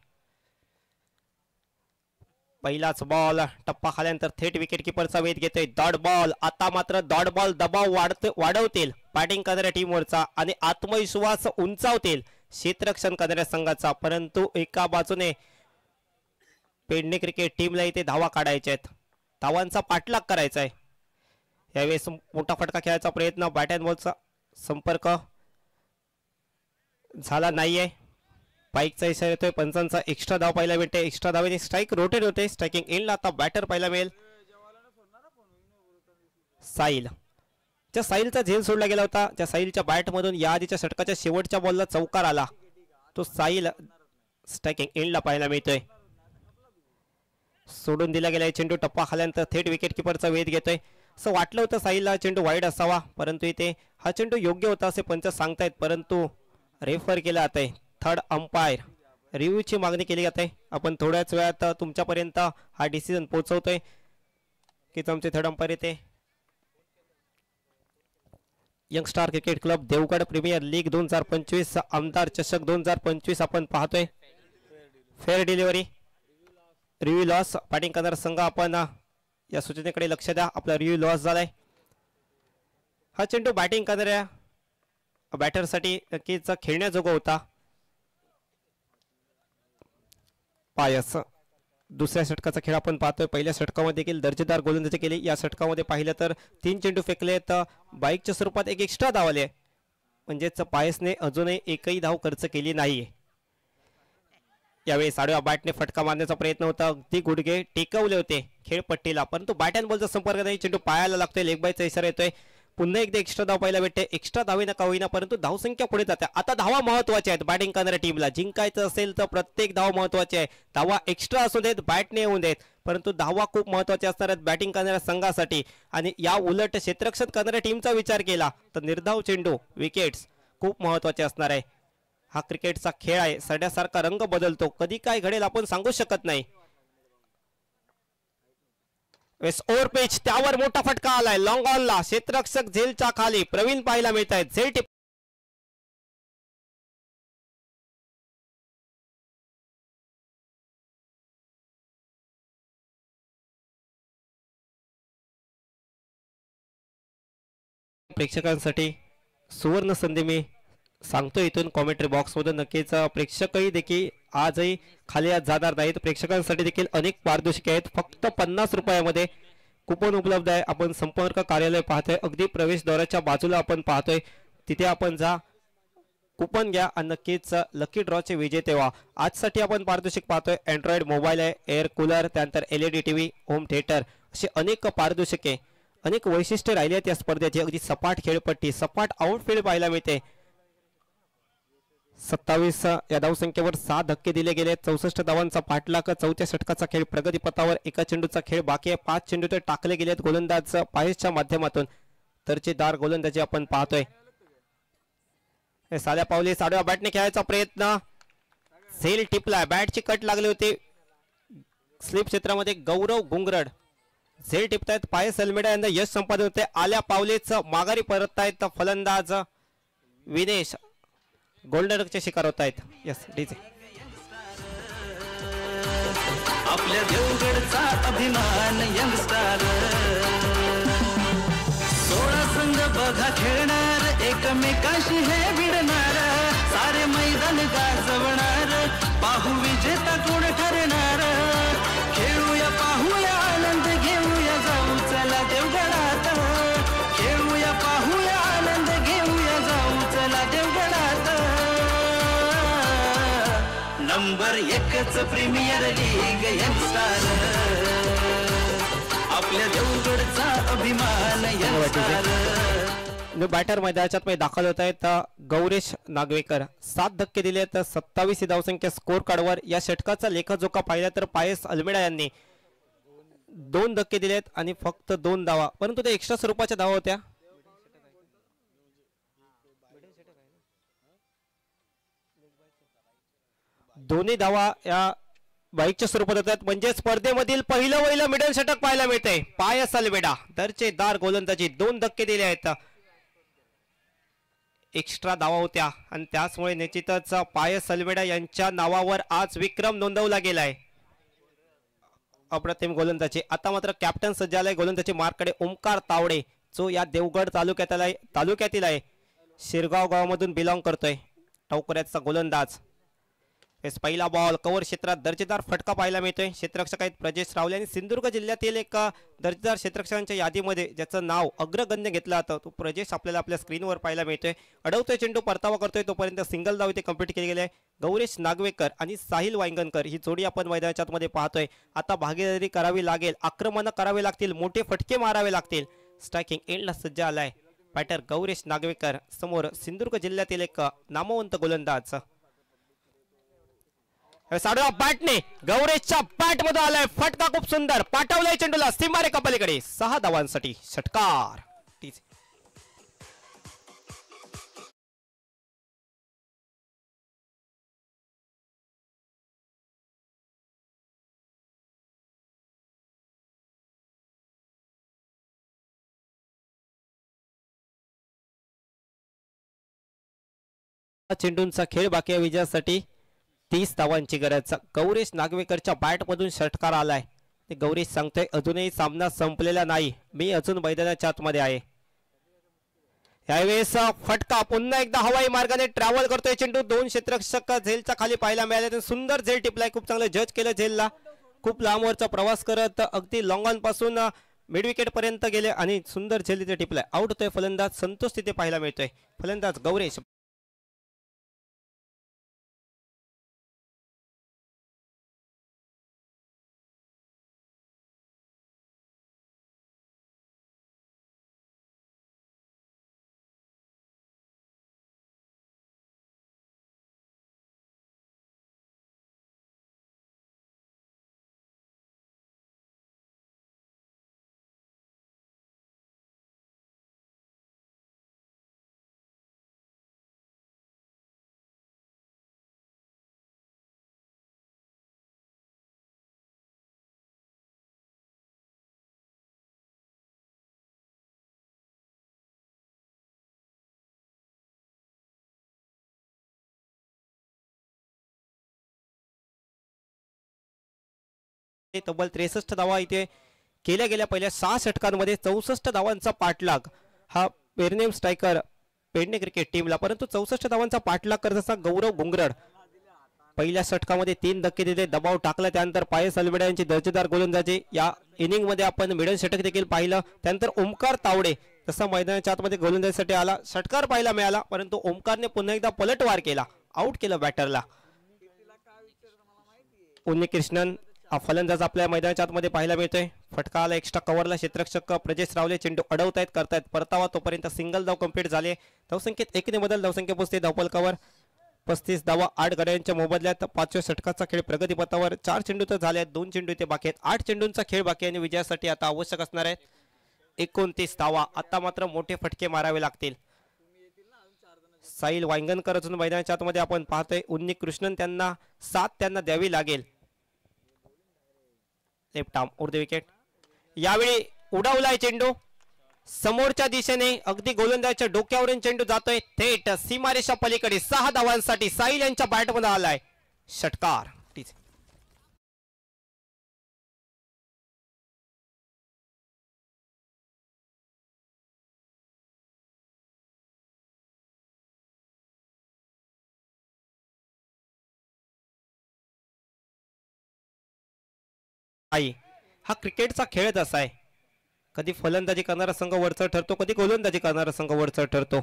पहिलाच बॉल टप्पा खाल्यानंतर थेट विकेट किपरचा वेध घेतोय. Dot ball. आता मात्र डॉट बॉल दबाव वाढवतील बॅटिंग करणाऱ्या टीमवरचा आणि आत्मविश्वास उंचावतील क्षेत्ररक्षण करणाऱ्या संघाचा. परंतु एका बाजूने पेडणे क्रिकेट टीमला इथे धावा काढायच्या आहेत, धावांचा पाठलाग करायचा आहे. यावेळेस मोठा फटका खेळायचा प्रयत्न, बॅट अँड बॉलचा संपर्क झाला नाहीये. पाईकचा इशारा येतोय. पंचांचा एक्स्ट्रा धाव पाहायला मिळते. एक्स्ट्रा धावेने स्ट्राईक रोटेट होते. स्ट्रायकिंग एंडला आता बॅटर पाहायला मिळेल. साहिल, त्या साहिलचा झेल सोडला गेला होता. त्या साहिलच्या बॅटमधून या आधीच्या षटकाच्या शेवटच्या बॉलला चौकार आला. तो साहिल स्ट्रायकिंग एंडला पाहायला मिळतोय. सोडून दिला गेलाय चेंडू. टप्पा खाल्यानंतर थेट विकेट किपरचा वेध घेतोय. असं वाटलं होतं साहिलला चेंडू वाईड असावा, परंतु इथे हा चेंडू योग्य होता असे पंच सांगतायत, परंतु रेफर केला जात आहे. थर्ड अंपायर रिव्ह्यूची मागणी केली जाते. आपण थोड्याच वेळात तुमच्यापर्यंत हा डिसिजन पोहोचवतोय की आमचे थर्ड अंपायर येते. Youngstar cricket club Devgad premier league 2025 आमदार चषक 2025 आपण पाहतोय. Fair delivery, review loss. Batting करणारा संघ आपण या सूचनेकडे लक्ष द्या. आपला रिव्ह्यू लॉस झालाय. हा चेंडू बॅटिंग करणाऱ्या बॅटरसाठी नक्कीच खेळण्याजोगा होता. पायस दुसऱ्या षटकाचा खेळ आपण पाहतोय. पहिल्या षटकामध्ये देखील दर्जेदार गोलंदाजी केली. या षटकामध्ये पाहिलं तर 3 चेंडू फेकले तर बाईकच्या स्वरूपात एक एक्स्ट्रा धाव आले, म्हणजेच पायसने अजूनही एकही धाव खर्च केली नाहीये. यावेळी साडव्या बॅटने फटका मारण्याचा प्रयत्न होता. अगदी गुडघे टेकवले होते खेळपट्टीला, परंतु बॅट अँड बॉलचा संपर्क नाही. चेंडू पायाला लागतोय. लेग बायचा इशारा येतोय. पुन्हा एकदा एक्स्ट्रा धाव पाहायला भेटते. एक्स्ट्रा धावी नका होईना, परंतु धावसंख्या पुढे जाते. आता धावा महत्वाच्या आहेत. बॅटिंग करणाऱ्या टीमला जिंकायचं असेल तर प्रत्येक धाव महत्वाची आहे. धावा एक्स्ट्रा असू देत, बॅटने येऊ देत, परंतु धावा खूप महत्वाच्या असणार आहेत बॅटिंग करणाऱ्या संघासाठी. आणि या उलट क्षेत्ररक्षण करणाऱ्या टीमचा विचार केला तर निर्धाव चेंडू, विकेट्स खूप महत्वाचे असणार आहे. हा क्रिकेटचा खेळ आहे. सड्यासारखा रंग बदलतो. कधी काय घडेल आपण सांगू शकत नाही. ओव्हर पिच, त्यावर मोठा फटका आलाय. लॉंग ऑनला क्षेत्ररक्षक झेलच्या खाली प्रवीण पाहायला मिळत आहेत. झेल टिप प्रेक्षकांसाठी सुवर्ण संधी मी सांगतो इथून कॉमेंट्री बॉक्स मधून. नक्कीच प्रेक्षकही देखील आजही खाली आज जाणार नाहीत. प्रेक्षकांसाठी देखील अनेक पारितोषिके आहेत. फक्त 50 रुपयामध्ये कुपन उपलब्ध आहे. आपण संपर्क कार्यालय पाहतोय. अगदी प्रवेशद्वाराच्या बाजूला आपण पाहतोय. तिथे आपण जा, कुपन घ्या आणि नक्कीच लकी ड्रॉचे विजेते व्हा. आजसाठी आपण पारितोषिक पाहतोय. अँड्रॉइड मोबाईल आहे, एअर कूलर, त्यानंतर LED TV, होम थिएटर, असे अनेक पारितोषिके, अनेक वैशिष्ट्ये राहिली आहेत या स्पर्धेची. अगदी सपाट खेळपट्टी, सपाट आउटफील्ड पाहायला मिळते. 27 या धावसंख्येवर 6 धक्के दिले गेले. 64 धावांचा पाठलाग. चौथ्या षटकाचा खेळ प्रगतीपथावर. एका चेंडूचा खेळ बाकी आहे. 5 चेंडू ते टाकले गेलेत गोलंदाज पायसच्या माध्यमातून. दर्जेदार गोलंदाजी आपण पाहतोय. साध्या पावली साडव्या बॅटने खेळायचा प्रयत्न. झेल टिपला. बॅटची कट लागली होती. स्लिप क्षेत्रामध्ये गौरव गुंगरड झेल टिपतायत. पायस अल्मेडा यांना यश संपादन होते. आल्या पावलेच माघारी परततायत फलंदाज विनेश. गोल्डनचे शिकार होत आहेत. यस डीजे आपल्या देवगडचा अभिमान यंगस्टार. 16 संघ बघा खेळणार, एकमेकाशी हे भिडणार, सारे मैदान गाजवणार, पाहू विजेता कोण ठरणार. खेळूया पाहूया आनंद घेऊया, जाऊ चला देवगडात. खेळूया पाहूया आनंद घेऊया, जाऊ चला देवगडात. नंबर 1च प्रीमियर लीग यंगस्टार. आपल्या देवगडचा अभिमान यंगस्टार. बॅटर मैदानात दाखल होत आहेत गौरेश नागवेकर. 7 धक्के दिले तर 27 धावसंख्या स्कोर कार्डवर. या षटकाचा लेखाजोखा पाहिला तर पायस अल्मेडा यांनी 2 धक्के दिलेत आणि फक्त 2 धावा, परंतु ते एक्स्ट्रा स्वरूपाच्या धावा होत्या. दोन्ही धावा या बाईकच्या स्वरूपात होतात. म्हणजे स्पर्धेमधील पहिलं मिडल षटक पाहायला मिळते. पायस अल्मेडा दर्जेदार गोलंदाजी. 2 धक्के दिले आहेत. एक्स्ट्रा धावा होत्या आणि त्याचमुळे निश्चितच पायस अल्मेडा यांच्या नावावर आज विक्रम नोंदवला गेलाय. अप्रतिम गोलंदाजी. आता मात्र कॅप्टन सज्ज झालाय गोलंदाजी मार्कडे. ओमकार तावडे जो या देवगड तालुक्यातील आहे. शिरगाव गावामधून बिलॉंग करतोय. टोकऱ्याचा गोलंदाज. पहिला बॉल कव्हर क्षेत्रात दर्जेदार फटका पाहायला मिळतोय. क्षेत्ररक्षक आहेत प्रजेश रावले आणि सिंधुदुर्ग जिल्ह्यातील एक दर्जेदार क्षेत्ररक्षकांच्या यादीमध्ये ज्याचं नाव अग्रगण्य घेतलं जातं तो प्रजेश आपल्याला आपल्या स्क्रीनवर पाहायला मिळतोय. अडवतोय चेंडू, परतावा करतोय. तोपर्यंत सिंगल धाव इथे कंप्लीट केली गेली आहे. गौरेश नागवेकर आणि साहिल वांगणकर ही जोडी आपण मैदानाच्या मध्ये पाहतोय. आता भागीदारी करावी लागेल, आक्रमण करावे लागतील, मोठे फटके मारावे लागतील. स्ट्रायकिंग एंडला सज्ज आलाय बॅटर गौरेश नागवेकर. समोर सिंधुदुर्ग जिल्ह्यातील एक नामवंत गोलंदाज. साडूला बॅटने गौरेशच्या बॅट मध्ये आलाय फटका खूप सुंदर पाठवलाय चेंडूला सीमारेखा पलीकडे 6 धावांसाठी षटकार. चेंडूंचा खेळ बाकी आहे विजयासाठी 30 धावांची गरज. गौरेश नागवेकरच्या बॅट मधून षटकार आलाय. गौरेश सांगतोय अजूनही सामना संपलेला नाही, मी अजून मैदानाच्या आतमध्ये आहे. यावेळेस फटका पुन्हा एकदा हवाई मार्गाने ट्रॅव्हल करतोय चेंडू. 2 क्षेत्ररक्षक झेलच्या खाली पाहायला मिळाले. सुंदर झेल टिपलाय, खूप चांगलं जज केलं झेलला. खूप लांबवरचा प्रवास करत अगदी लॉंग ऑन पासून मिड विकेट पर्यंत गेले आणि सुंदर झेल तिथे टिपलाय. आउट होतोय फलंदाज संतोष तिथे पाहायला मिळतोय. फलंदाज गौरेश. तब्बल 63 धावा इथे केल्या गेल्या पहिल्या 6 षटकांमध्ये 64 धावांचा पाठलाग हा पेरनेम स्ट्रायकर पेडणे क्रिकेट टीमला. परंतु 64 धावांचा पाठलाग करत असताना गौरव गुंगरड पहिल्या षटकामध्ये 3 धक्के दिले, दबाव टाकला. त्यानंतर पायस अलवेडा यांची दर्जेदार गोलंदाजी. या इनिंग मध्ये आपण मिडल षटक देखील पाहिलं. त्यानंतर ओमकार तावडे तसा मैदानाच्या आतमध्ये गोलंदाजीसाठी आला, षटकार पाहायला मिळाला. परंतु ओमकारने पुन्हा एकदा पलटवार केला, आउट केलं बॅटरला. उन्नीकृष्णन हा फलंदाज आपल्या मैदानाच्या आतमध्ये पाहायला मिळतोय. फटका आला एक्स्ट्रा कव्हरला. क्षेत्ररक्षक प्रजेश रावले चेंडू अडवतायत करतायत परतावा. तोपर्यंत सिंगल धाव कंप्लीट झाले. धावसंख्येत 1 ने बदल धावसंख्या पोहोचते. धावपल कव्हर 35 धावा 8 गड्यांच्या मोबदल्यात. 5व्या षटकाचा खेळ प्रगतीपथावर. 4 चेंडू तर झाले आहेत, 2 चेंडू इथे बाकी आहेत. 8 चेंडूंचा खेळ बाकी आहे आणि विजयासाठी आता आवश्यक असणार आहेत 29 धावा. आता मात्र मोठे फटके मारावे लागतील. साहिल वांगणकर अजून मैदानाच्या आतमध्ये आपण पाहतोय. उन्नीकृष्णन त्यांना साथ त्यांना द्यावी लागेल. Left arm over the wicket. यावेळी उडवलाय चेंडू समोरच्या दिशेने. अगदी गोलंदाजाच्या डोक्यावरून चेंडू जातोय थेट सीमारेषा पलीकडे. 6 धावांसाठी साहिल यांच्या बॅटमध्ये आलाय षटकार. हा क्रिकेटचा खेळच असा आहे. कधी फलंदाजी करणारा संघ वरचढ ठरतो, कधी गोलंदाजी करणारा संघ वरचढ ठरतो.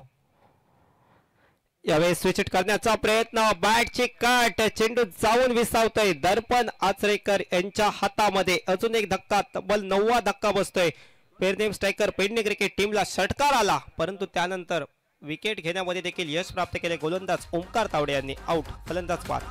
यावेळेस स्विच करण्याचा प्रयत्न. बॅटची कट, चेंडू जाऊन विसावतोय. दर्पण आचरेकर यांच्या हातामध्ये. अजून एक धक्का, तब्बल 9वा धक्का बसतोय. पेरनेम स्ट्रायकर पेडणे क्रिकेट टीमला षटकार आला, परंतु त्यानंतर विकेट घेण्यामध्ये देखील यश प्राप्त केले गोलंदाज ओमकार तावडे यांनी. आउट. फलंदाज बाद.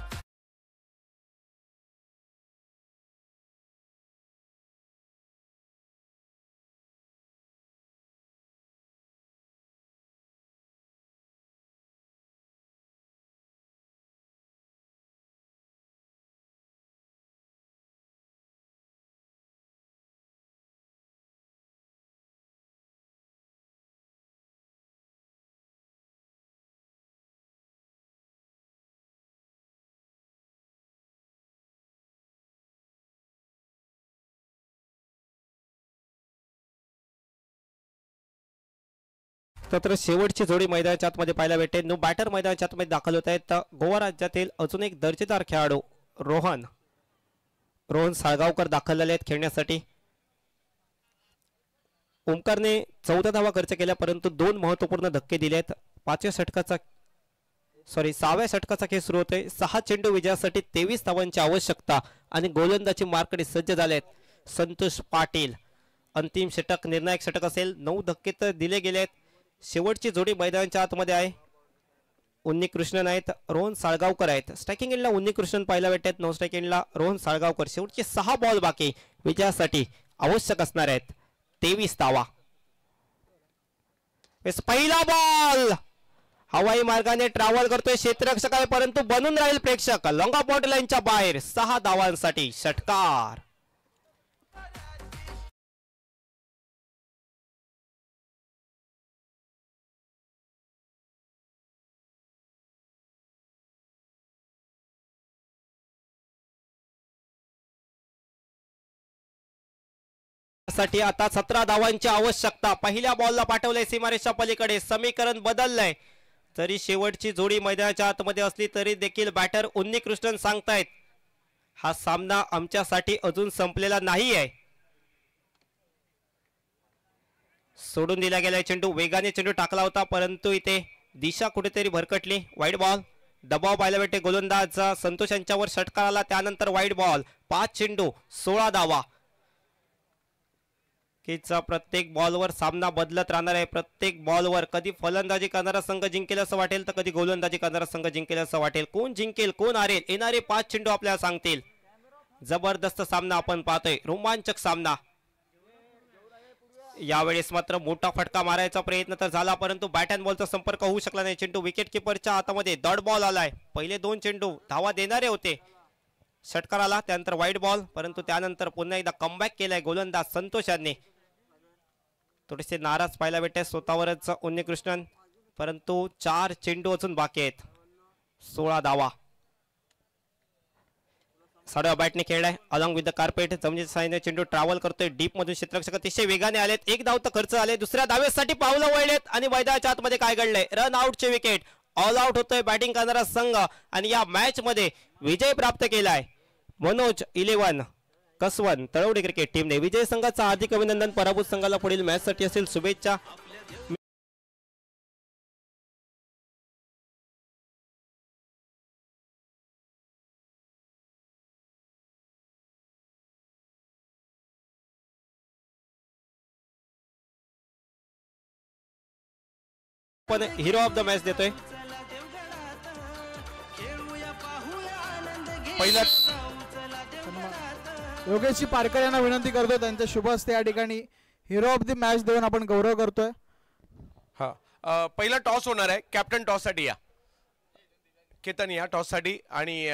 तर शेवटची जोडी मैदानाच्या आतमध्ये पाहायला भेटते. नो बॅटर मैदानाच्या आतमध्ये दाखल होत आहेत. गोवा राज्यातील अजून एक दर्जेदार खेळाडू रोहन साळगावकर दाखल झाले आहेत खेळण्यासाठी. ओमकारने 14 धावा खर्च केल्या, परंतु 2 महत्वपूर्ण धक्के दिले आहेत. 6व्या षटकाचा खेळ सुरू होतोय. 6 चेंडू विजयासाठी 23 धावांची आवश्यकता आणि गोलंदाजी मार्कडे सज्ज झाले आहेत संतोष पाटील. अंतिम षटक निर्णायक षटक असेल. 9 धक्के तर दिले गेले आहेत. शेवटची जोडी मैदानाच्या आतमध्ये आहे. उन्नी कृष्णन आहेत, रोहन साळगावकर आहेत. स्ट्रायकिंग एंडला उन्नी कृष्णन पाहायला भेटतात. नॉन स्ट्रायकिंग एंडला रोहन साळगावकर. शेवटचे 6 बॉल बाकी विजयासाठी आवश्यक असणार आहेत. 23 धावा. पहिला बॉल हवाई मार्गाने ट्रॅव्हल करतोय क्षेत्ररक्षक आहे, परंतु बनून राहील प्रेक्षक. लॉंगा बॉर्डर लाईनच्या बाहेर 6 धावांसाठी षटकार. साठी आता 17 धावांची आवश्यकता. पहिल्या बॉलला पाठवलंय सीमारेषा पलीकडे. समीकरण बदललंय. तरी शेवटची जोडी मैदानाच्या आतमध्ये असली तरी देखील बॅटर उन्नी कृष्णन सांगतायत हा सामना आमच्यासाठी अजून संपलेला नाही आहे. सोडून दिला गेलाय चेंडू. वेगाने चेंडू टाकला होता, परंतु इथे दिशा कुठेतरी भरकटली. Wide ball. दबाव पाहायला भेटते गोलंदाज संतोष यांच्यावर. षटकार आला, त्यानंतर वाईड बॉल. 5 चेंडू 16 धावा. प्रत्येक बॉलवर सामना बदलत राहणार आहे. प्रत्येक बॉलवर कधी फलंदाजी करणारा संघ जिंकेल असं वाटेल, तर कधी गोलंदाजी करणारा संघ जिंकेल असं वाटेल. कोण जिंकेल कोण हारेल येणारे 5 चेंडू आपल्याला सांगतील. जबरदस्त सामना आपण पाहतोय, रोमांचक सामना. यावेळेस मात्र मोठा फटका मारायचा प्रयत्न तर झाला, परंतु बॅट अँड बॉलचा संपर्क होऊ शकला नाही. चेंडू विकेट किपरच्या हातामध्ये. डॉट बॉल आलाय. पहिले 2 चेंडू धावा देणारे होते. षटकार आला, त्यानंतर वाईड बॉल, परंतु त्यानंतर पुन्हा एकदा कमबॅक केलाय गोलंदाज संतोष यांनी. थोडेसे नाराज पाहायला भेटते स्वतःवरच उन्नी कृष्णन, परंतु 4 चेंडू अजून बाकी आहेत. 16 धावा. साडव्या बॅटने खेळलाय अलॉंग विथ द कार्पेट. जमिनीच्या साहाय्याने चेंडू ट्रॅव्हल करतोय. डीप मधून क्षेत्ररक्षक अतिशय वेगाने आलेत. 1 धाव तर खर्च आले. दुसऱ्या धावेसाठी पावलं वळलेत आणि मैदानाच्या आतमध्ये काय घडलंय. रन आउटचे विकेट. ऑल आउट होतोय बॅटिंग करणारा संघ आणि या मॅच मध्ये विजय प्राप्त केलाय मनोज 11 कसवन तळवडे क्रिकेट टीमने. विजय संघाचं हार्दिक अभिनंदन. पराभूत संघाला पुढील मॅच साठी असेल शुभेच्छा. पण हिरो ऑफ द मॅच देतोय. पहिला योगेशजी पारकर यांना विनंती करतो, त्यांच्या शुभ हस्ते या ठिकाणी हिरो ऑफ द मॅच देऊन आपण गौरव करतोय. पहिला टॉस होणार आहे. कॅप्टन टॉस साठी या. केतन या टॉस साठी आणि